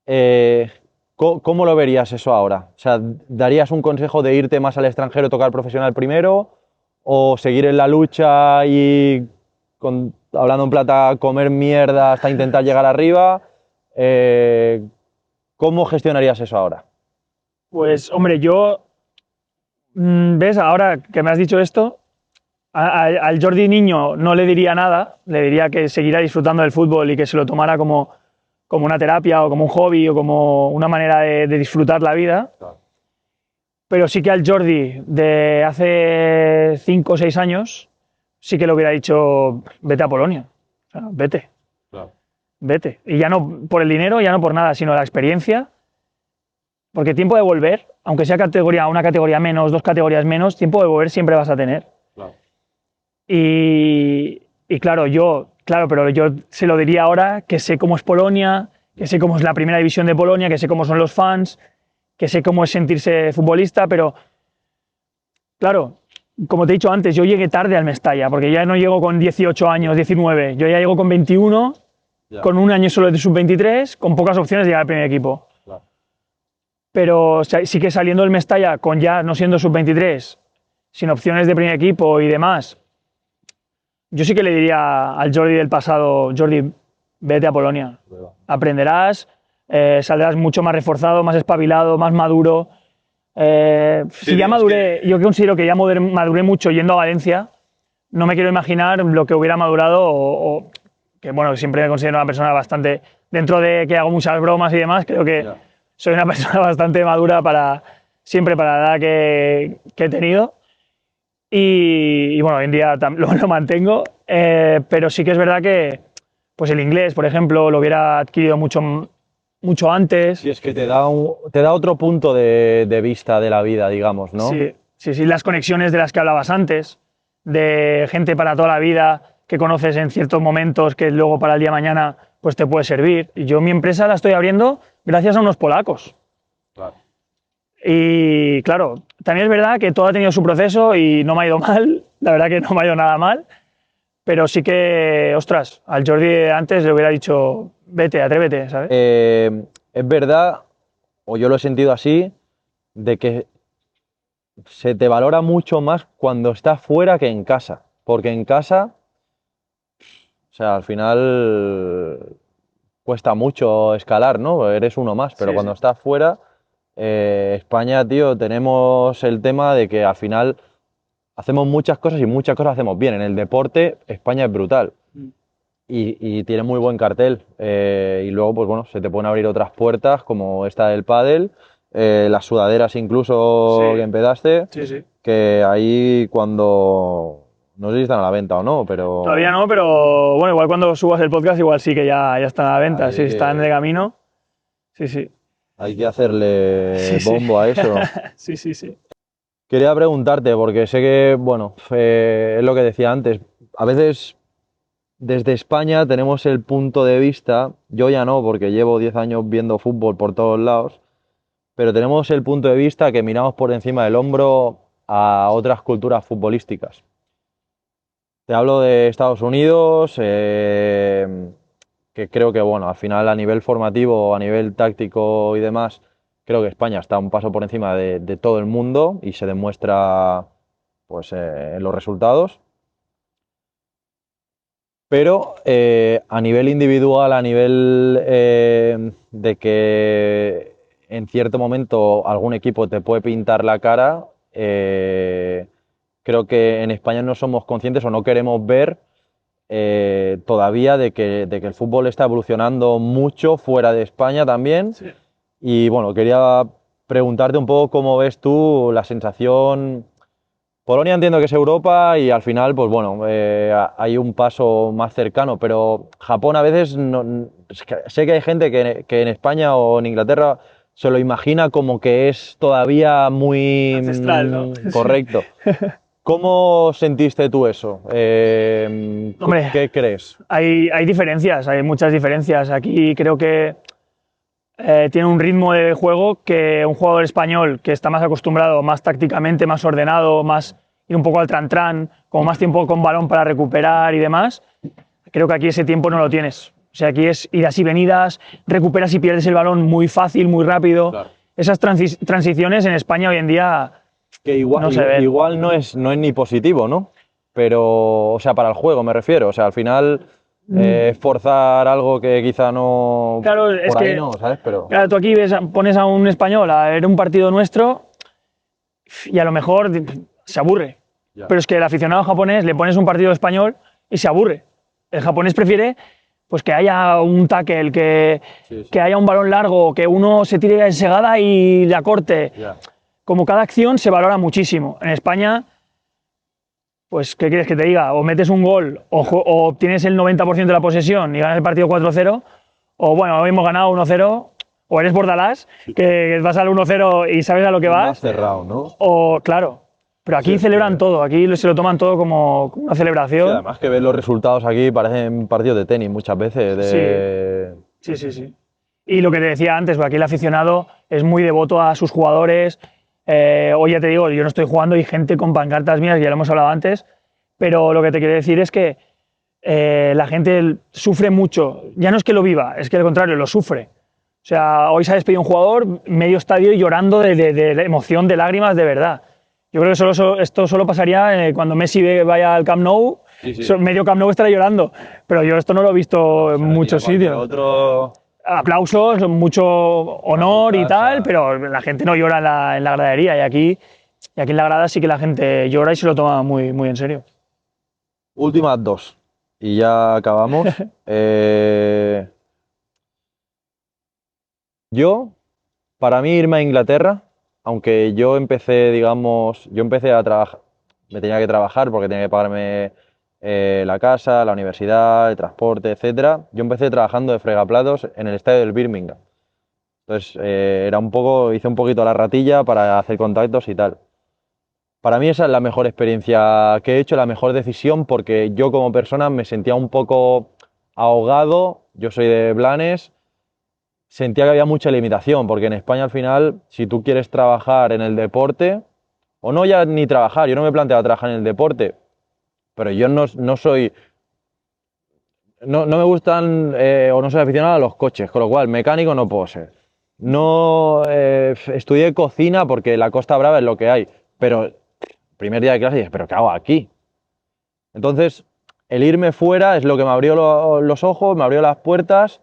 [SPEAKER 1] Eh, ¿Cómo lo verías eso ahora? O sea, ¿darías un consejo de irte más al extranjero, tocar profesional primero? ¿O seguir en la lucha y, hablando en plata, comer mierda hasta intentar llegar arriba? ¿Cómo gestionarías eso ahora?
[SPEAKER 2] Pues, hombre, yo, ¿ves? Ahora que me has dicho esto, al Jordi niño no le diría nada, le diría que seguirá disfrutando del fútbol y que se lo tomara como una terapia o como un hobby o como una manera de disfrutar la vida.
[SPEAKER 1] Claro.
[SPEAKER 2] Pero sí que al Jordi de hace 5 o 6 años, sí que le hubiera dicho, vete a Polonia. O sea, vete,
[SPEAKER 1] Claro.
[SPEAKER 2] vete. Y ya no por el dinero, ya no por nada, sino la experiencia. Porque tiempo de volver, aunque sea una categoría menos, 2 categorías menos, tiempo de volver siempre vas a tener.
[SPEAKER 1] Claro.
[SPEAKER 2] Y claro, pero yo se lo diría ahora que sé cómo es Polonia, que sé cómo es la primera división de Polonia, que sé cómo son los fans, que sé cómo es sentirse futbolista, pero claro, como te he dicho antes, yo llegué tarde al Mestalla, porque ya no llego con 18 años, 19, yo ya llego con 21,
[SPEAKER 1] Ya.
[SPEAKER 2] con un año solo de sub-23, con pocas opciones de llegar al primer equipo.
[SPEAKER 1] Claro.
[SPEAKER 2] Pero sí que saliendo del Mestalla, con ya no siendo sub-23, sin opciones de primer equipo y demás, yo sí que le diría al Jordi del pasado, Jordi, vete a Polonia. Aprenderás, saldrás mucho más reforzado, más espabilado, más maduro. Si ya maduré, yo considero que ya maduré mucho yendo a Valencia, no me quiero imaginar lo que hubiera madurado que bueno, siempre me considero una persona bastante, dentro de que hago muchas bromas y demás, creo que soy una persona bastante madura siempre para la edad que he tenido. Y bueno, hoy en día lo mantengo, pero sí que es verdad que pues el inglés, por ejemplo, lo hubiera adquirido mucho antes.
[SPEAKER 1] Sí, es que te da otro punto de vista de la vida, digamos, ¿no?
[SPEAKER 2] Sí, las conexiones de las que hablabas antes, de gente para toda la vida que conoces en ciertos momentos que luego para el día de mañana pues te puede servir. Y yo mi empresa la estoy abriendo gracias a unos polacos.
[SPEAKER 1] Claro.
[SPEAKER 2] Y claro, también es verdad que todo ha tenido su proceso y no me ha ido mal, la verdad que no me ha ido nada mal, pero sí que, ostras, al Jordi de antes le hubiera dicho, vete, atrévete, ¿sabes?
[SPEAKER 1] Es verdad, o yo lo he sentido así, de que se te valora mucho más cuando estás fuera que en casa, porque en casa, o sea, al final cuesta mucho escalar, ¿no? Eres uno más, pero cuando estás fuera, España, tío, tenemos el tema de que al final hacemos muchas cosas y muchas cosas hacemos bien. En el deporte, España es brutal y tiene muy buen cartel. Y luego, pues bueno, se te pueden abrir otras puertas como esta del pádel, las sudaderas incluso que empezaste, que ahí cuando... No sé si están a la venta o no, pero...
[SPEAKER 2] Todavía no, pero bueno, igual cuando subas el podcast igual sí que ya están a la venta, sí, están de camino. Sí.
[SPEAKER 1] Hay que hacerle bombo a eso.
[SPEAKER 2] Sí.
[SPEAKER 1] Quería preguntarte, porque sé que, bueno, es lo que decía antes, a veces desde España tenemos el punto de vista, yo ya no, porque llevo 10 años viendo fútbol por todos lados, pero tenemos el punto de vista que miramos por encima del hombro a otras culturas futbolísticas. Te hablo de Estados Unidos, que creo que, bueno, al final a nivel formativo, a nivel táctico y demás, creo que España está un paso por encima de todo el mundo y se demuestra pues, en los resultados. Pero a nivel individual, a nivel de que en cierto momento algún equipo te puede pintar la cara, creo que en España no somos conscientes o no queremos ver todavía de que el fútbol está evolucionando mucho fuera de España también.
[SPEAKER 2] Sí.
[SPEAKER 1] Y bueno, quería preguntarte un poco cómo ves tú la sensación. Polonia entiendo que es Europa y al final, pues bueno, hay un paso más cercano, pero Japón a veces, sé que hay gente que en España o en Inglaterra se lo imagina como que es todavía muy
[SPEAKER 2] ancestral, ¿no?
[SPEAKER 1] Correcto. ¿Cómo sentiste tú eso?
[SPEAKER 2] Hombre,
[SPEAKER 1] ¿Qué crees?
[SPEAKER 2] Hay diferencias, hay muchas diferencias. Aquí creo que tiene un ritmo de juego que un jugador español que está más acostumbrado, más tácticamente, más ordenado, más ir un poco al tran-tran, con más tiempo con balón para recuperar y demás, creo que aquí ese tiempo no lo tienes. O sea, aquí es idas y venidas, recuperas y pierdes el balón muy fácil, muy rápido.
[SPEAKER 1] Claro.
[SPEAKER 2] Esas transiciones en España hoy en día
[SPEAKER 1] que igual
[SPEAKER 2] no se ven.
[SPEAKER 1] Igual no es ni positivo, ¿no? Pero, o sea, para el juego me refiero. O sea, al final forzar algo que quizá no...
[SPEAKER 2] Claro, es
[SPEAKER 1] por ahí
[SPEAKER 2] que
[SPEAKER 1] no, ¿sabes? Pero...
[SPEAKER 2] Claro, tú aquí pones a un español a ver un partido nuestro y a lo mejor se aburre.
[SPEAKER 1] Ya.
[SPEAKER 2] Pero es que el aficionado japonés le pones un partido español y se aburre. El japonés prefiere pues que haya un tackle, que haya un balón largo, que uno se tire en segada y la corte.
[SPEAKER 1] Ya.
[SPEAKER 2] Como cada acción se valora muchísimo. En España, pues, ¿qué quieres que te diga? O metes un gol o obtienes el 90% de la posesión y ganas el partido 4-0, o bueno, hoy hemos ganado 1-0, o eres Bordalás, que vas al 1-0 y sabes a lo que vas.
[SPEAKER 1] Más cerrado, ¿no?
[SPEAKER 2] O, claro, pero aquí celebran todo, aquí se lo toman todo como una celebración.
[SPEAKER 1] Sí, además que ves los resultados aquí, parecen partidos de tenis muchas veces.
[SPEAKER 2] Sí. Y lo que te decía antes, aquí el aficionado es muy devoto a sus jugadores. Hoy ya te digo, yo no estoy jugando y gente con pancartas mías, ya lo hemos hablado antes, pero lo que te quiero decir es que la gente sufre mucho. Ya no es que lo viva, es que al contrario, lo sufre. O sea, hoy se ha despedido un jugador, medio estadio llorando de emoción, de lágrimas, de verdad. Yo creo que esto solo pasaría cuando Messi vaya al Camp Nou
[SPEAKER 1] Sí, sí.
[SPEAKER 2] Medio Camp Nou estará llorando, pero yo esto no lo he visto en muchos sitios.
[SPEAKER 1] Otro...
[SPEAKER 2] Aplausos, mucho honor y tal, pero la gente no llora en la gradería y aquí en la grada sí que la gente llora y se lo toma muy, muy en serio.
[SPEAKER 1] Últimas dos y ya acabamos. Yo, para mí irme a Inglaterra, aunque yo empecé, digamos, yo empecé a trabajar, me tenía que trabajar porque tenía que pagarme la casa, la universidad, el transporte, etcétera. Yo empecé trabajando de fregaplatos en el estadio del Birmingham. Entonces, era un poco, hice un poquito la ratilla para hacer contactos y tal. Para mí esa es la mejor experiencia que he hecho, la mejor decisión, porque yo como persona me sentía un poco ahogado. Yo soy de Blanes, sentía que había mucha limitación, porque en España al final, si tú quieres trabajar en el deporte, o no ya ni trabajar, yo no me planteaba trabajar en el deporte, pero yo no soy, no me gustan o no soy aficionado a los coches, con lo cual mecánico no puedo ser. No estudié cocina porque la Costa Brava es lo que hay, pero primer día de clase dije, ¿pero qué hago aquí? Entonces, el irme fuera es lo que me abrió los ojos, me abrió las puertas.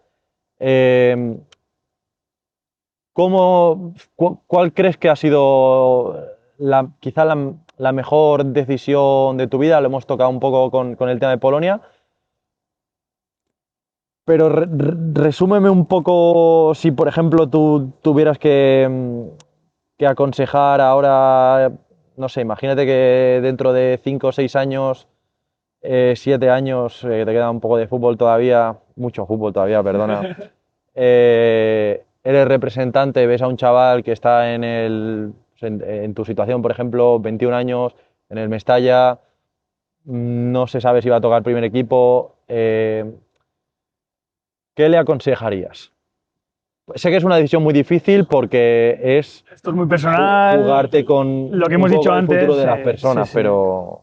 [SPEAKER 1] Eh, ¿Cuál crees que ha sido quizá la mejor decisión de tu vida? Lo hemos tocado un poco con el tema de Polonia. Pero resúmeme un poco si, por ejemplo, tú tuvieras que aconsejar ahora, no sé, imagínate que dentro de 5 o 6 años 7 años, te queda un poco de fútbol todavía, mucho fútbol todavía, perdona. Eres representante, ves a un chaval que está en tu situación, por ejemplo, 21 años, en el Mestalla, no se sabe si va a tocar primer equipo. ¿Qué le aconsejarías? Sé que es una decisión muy difícil porque es
[SPEAKER 2] Esto es muy personal.
[SPEAKER 1] jugarte con
[SPEAKER 2] lo que hemos
[SPEAKER 1] un poco
[SPEAKER 2] dicho
[SPEAKER 1] el
[SPEAKER 2] antes,
[SPEAKER 1] futuro de las personas,
[SPEAKER 2] sí, sí.
[SPEAKER 1] pero...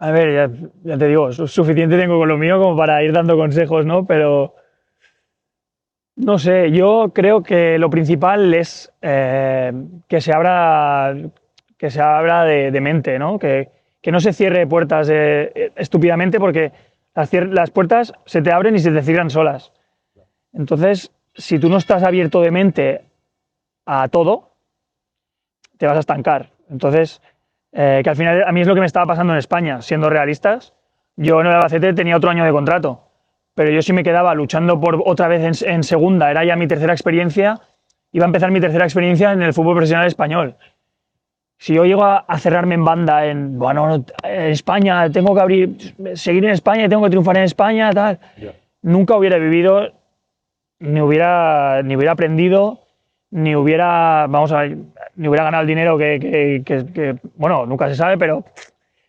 [SPEAKER 2] A ver, ya te digo, suficiente tengo con lo mío como para ir dando consejos, ¿no? Pero no sé, yo creo que lo principal es que se abra de mente, ¿no? Que no se cierre puertas estúpidamente porque las puertas se te abren y se te cierran solas. Entonces, si tú no estás abierto de mente a todo, te vas a estancar. Entonces, que al final a mí es lo que me estaba pasando en España, siendo realistas. Yo en el Albacete tenía otro año de contrato, pero yo sí me quedaba luchando por otra vez en segunda, era ya mi tercera experiencia, iba a empezar mi tercera experiencia en el fútbol profesional español. Si yo llego a cerrarme en banda bueno, en España, tengo que seguir en España, tengo que triunfar en España, tal, nunca hubiera vivido, ni hubiera aprendido, ni hubiera ganado el dinero bueno, nunca se sabe, pero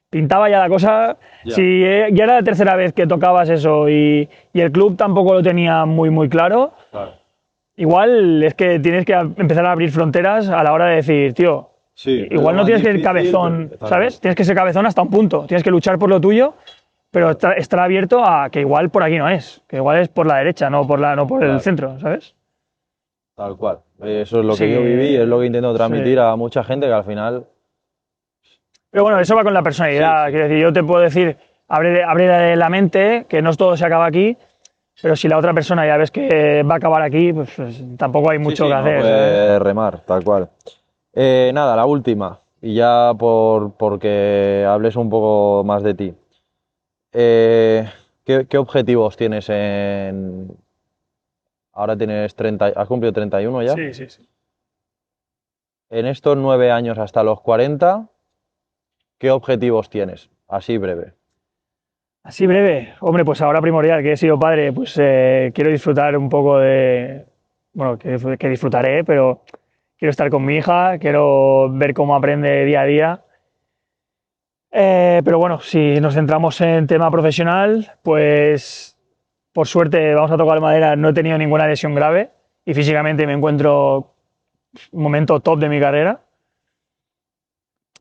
[SPEAKER 2] pintaba ya la cosa. Si ya era la tercera vez que tocabas eso y el club tampoco lo tenía muy, muy claro, igual es que tienes que empezar a abrir fronteras a la hora de decir, tío,
[SPEAKER 1] Sí,
[SPEAKER 2] igual no tienes que ir cabezón, ¿sabes? Tienes que ser cabezón hasta un punto, tienes que luchar por lo tuyo, pero estar abierto a que igual por aquí no es, que igual es por la derecha, no por el centro, ¿sabes?
[SPEAKER 1] Tal cual. Eso es lo que yo viví, es lo que intento transmitir a mucha gente que al final...
[SPEAKER 2] Pero bueno, eso va con la personalidad. Quiero decir, yo te puedo decir, abre la mente, que no todo se acaba aquí, pero si la otra persona ya ves que va a acabar aquí, pues tampoco hay mucho que hacer.
[SPEAKER 1] No puede remar, tal cual. Nada, la última, y ya porque hables un poco más de ti. ¿Qué objetivos tienes Ahora tienes 30, ¿has cumplido 31 ya?
[SPEAKER 2] Sí, sí, sí.
[SPEAKER 1] En estos 9 años hasta los 40, ¿qué objetivos tienes? Así breve.
[SPEAKER 2] Así breve. Hombre, pues ahora primordial, que he sido padre, pues quiero disfrutar un poco bueno, que disfrutaré, pero quiero estar con mi hija, quiero ver cómo aprende día a día. Pero bueno, si nos centramos en tema profesional, pues por suerte, vamos a tocar madera, no he tenido ninguna lesión grave y físicamente me encuentro un momento top de mi carrera.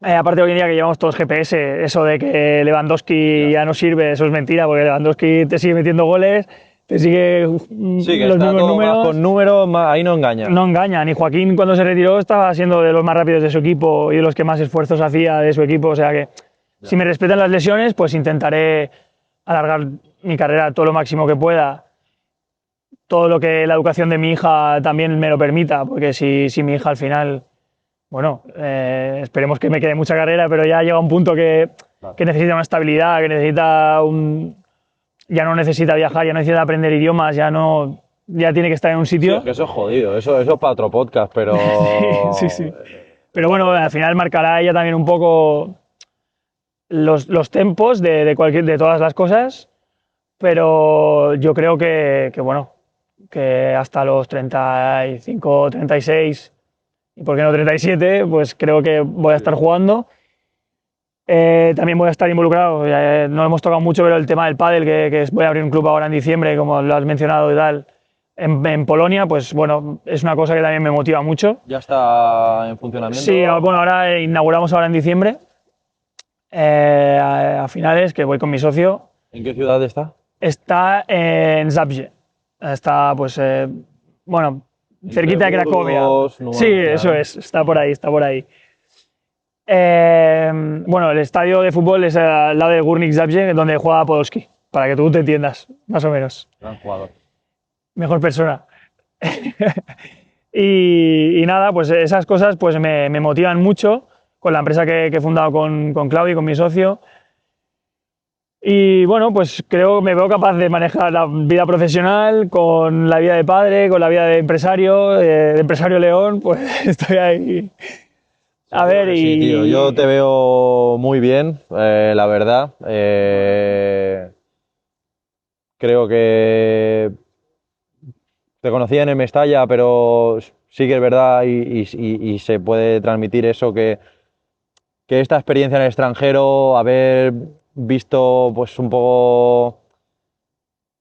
[SPEAKER 2] Aparte hoy en día que llevamos todos GPS, eso de que Lewandowski ya no sirve, eso es mentira, porque Lewandowski te sigue metiendo goles, te sigue
[SPEAKER 1] Sí, que
[SPEAKER 2] los
[SPEAKER 1] está
[SPEAKER 2] mismos
[SPEAKER 1] todo
[SPEAKER 2] números.
[SPEAKER 1] con números, ahí no engaña.
[SPEAKER 2] No engaña, ni Joaquín cuando se retiró estaba siendo de los más rápidos de su equipo y de los que más esfuerzos hacía de su equipo, o sea que Si me respetan las lesiones, pues intentaré alargar mi carrera todo lo máximo que pueda. Todo lo que la educación de mi hija también me lo permita, porque si mi hija al final, bueno, esperemos que me quede mucha carrera, pero ya llega un punto que necesita una estabilidad, que necesita ya no necesita viajar, ya no necesita aprender idiomas, ya tiene que estar en un
[SPEAKER 1] Sí,
[SPEAKER 2] sitio.
[SPEAKER 1] es que eso es jodido, eso es para otro podcast, pero...
[SPEAKER 2] Sí. Pero bueno, al final marcará ella también un poco los tempos de todas las cosas, pero yo creo bueno, que hasta los 35, 36 y por qué no 37, pues creo que voy a estar jugando. También voy a estar involucrado, no hemos tocado mucho, pero el tema del pádel, voy a abrir un club ahora en diciembre, como lo has mencionado y tal, en Polonia, pues bueno, es una cosa que también me motiva mucho.
[SPEAKER 1] ¿Ya está en funcionamiento?
[SPEAKER 2] Sí, bueno, ahora inauguramos ahora en diciembre, a finales, que voy con mi socio.
[SPEAKER 1] ¿En qué ciudad está?
[SPEAKER 2] Está en Zabrze. Está, pues, bueno, cerquita de Cracovia.
[SPEAKER 1] Burgos,
[SPEAKER 2] Sí, eso es, está por ahí, está por ahí. Bueno, el estadio de fútbol es al lado de Górnik Zabrze, donde juega Podolski, para que tú te entiendas, más o menos.
[SPEAKER 1] Gran jugador.
[SPEAKER 2] Mejor persona. Y nada, pues esas cosas pues me motivan mucho con la empresa que he fundado con Claudio, con mi socio. Y bueno, pues creo que me veo capaz de manejar la vida profesional con la vida de padre, con la vida de empresario León, pues estoy ahí. A ver,
[SPEAKER 1] Sí, tío, yo te veo muy bien, la verdad. Creo que te conocía en el Mestalla, pero sí que es verdad y se puede transmitir eso, que esta experiencia en el extranjero, haber visto pues un poco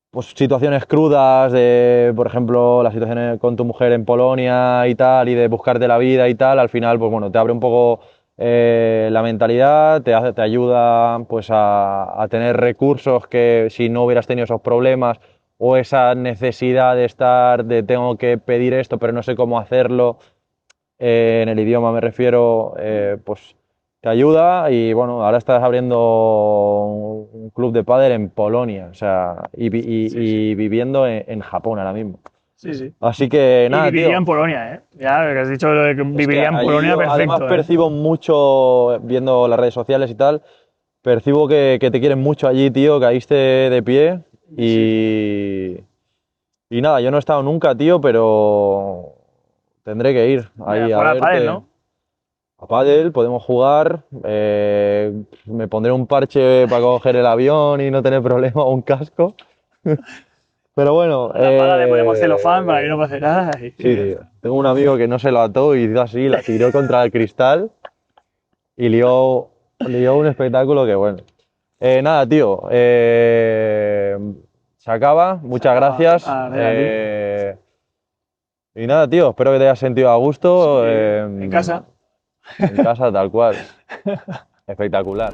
[SPEAKER 1] pues, situaciones crudas de, por ejemplo, la situación con tu mujer en Polonia y tal, y de buscarte la vida y tal, al final, pues bueno, te abre un poco la mentalidad, te ayuda pues a tener recursos que si no hubieras tenido esos problemas o esa necesidad de estar, de tengo que pedir esto, pero no sé cómo hacerlo, en el idioma me refiero, pues te ayuda y bueno, ahora estás abriendo un club de pádel en Polonia, o sea, y viviendo en Japón ahora mismo.
[SPEAKER 2] Sí.
[SPEAKER 1] Así que
[SPEAKER 2] Y
[SPEAKER 1] nada,
[SPEAKER 2] viviría
[SPEAKER 1] tío.
[SPEAKER 2] en Polonia, ¿eh? Ya, lo que has dicho lo de que
[SPEAKER 1] Es que
[SPEAKER 2] viviría en
[SPEAKER 1] ahí
[SPEAKER 2] Polonia,
[SPEAKER 1] yo, además
[SPEAKER 2] perfecto, ¿eh?
[SPEAKER 1] percibo mucho, viendo las redes sociales y tal, percibo que te quieren mucho allí, tío, caíste de pie y nada, yo no he estado nunca, tío, pero tendré que ir ahí a
[SPEAKER 2] Jugar al pádel,
[SPEAKER 1] verte.
[SPEAKER 2] ¿no?
[SPEAKER 1] A pádel, podemos jugar, me pondré un parche para coger el avión y no tener problema, o un casco. Pero bueno,
[SPEAKER 2] A la pala le ponemos celofán para que no pase nada.
[SPEAKER 1] sí, tío. Tengo un amigo que no se lo ató y hizo así, la tiró contra el cristal y lió un espectáculo que bueno. Nada, tío, se acaba, muchas gracias.
[SPEAKER 2] Ah, venga, a ti.
[SPEAKER 1] Y nada, tío, espero que te hayas sentido a gusto.
[SPEAKER 2] En casa.
[SPEAKER 1] En casa, tal cual. Espectacular.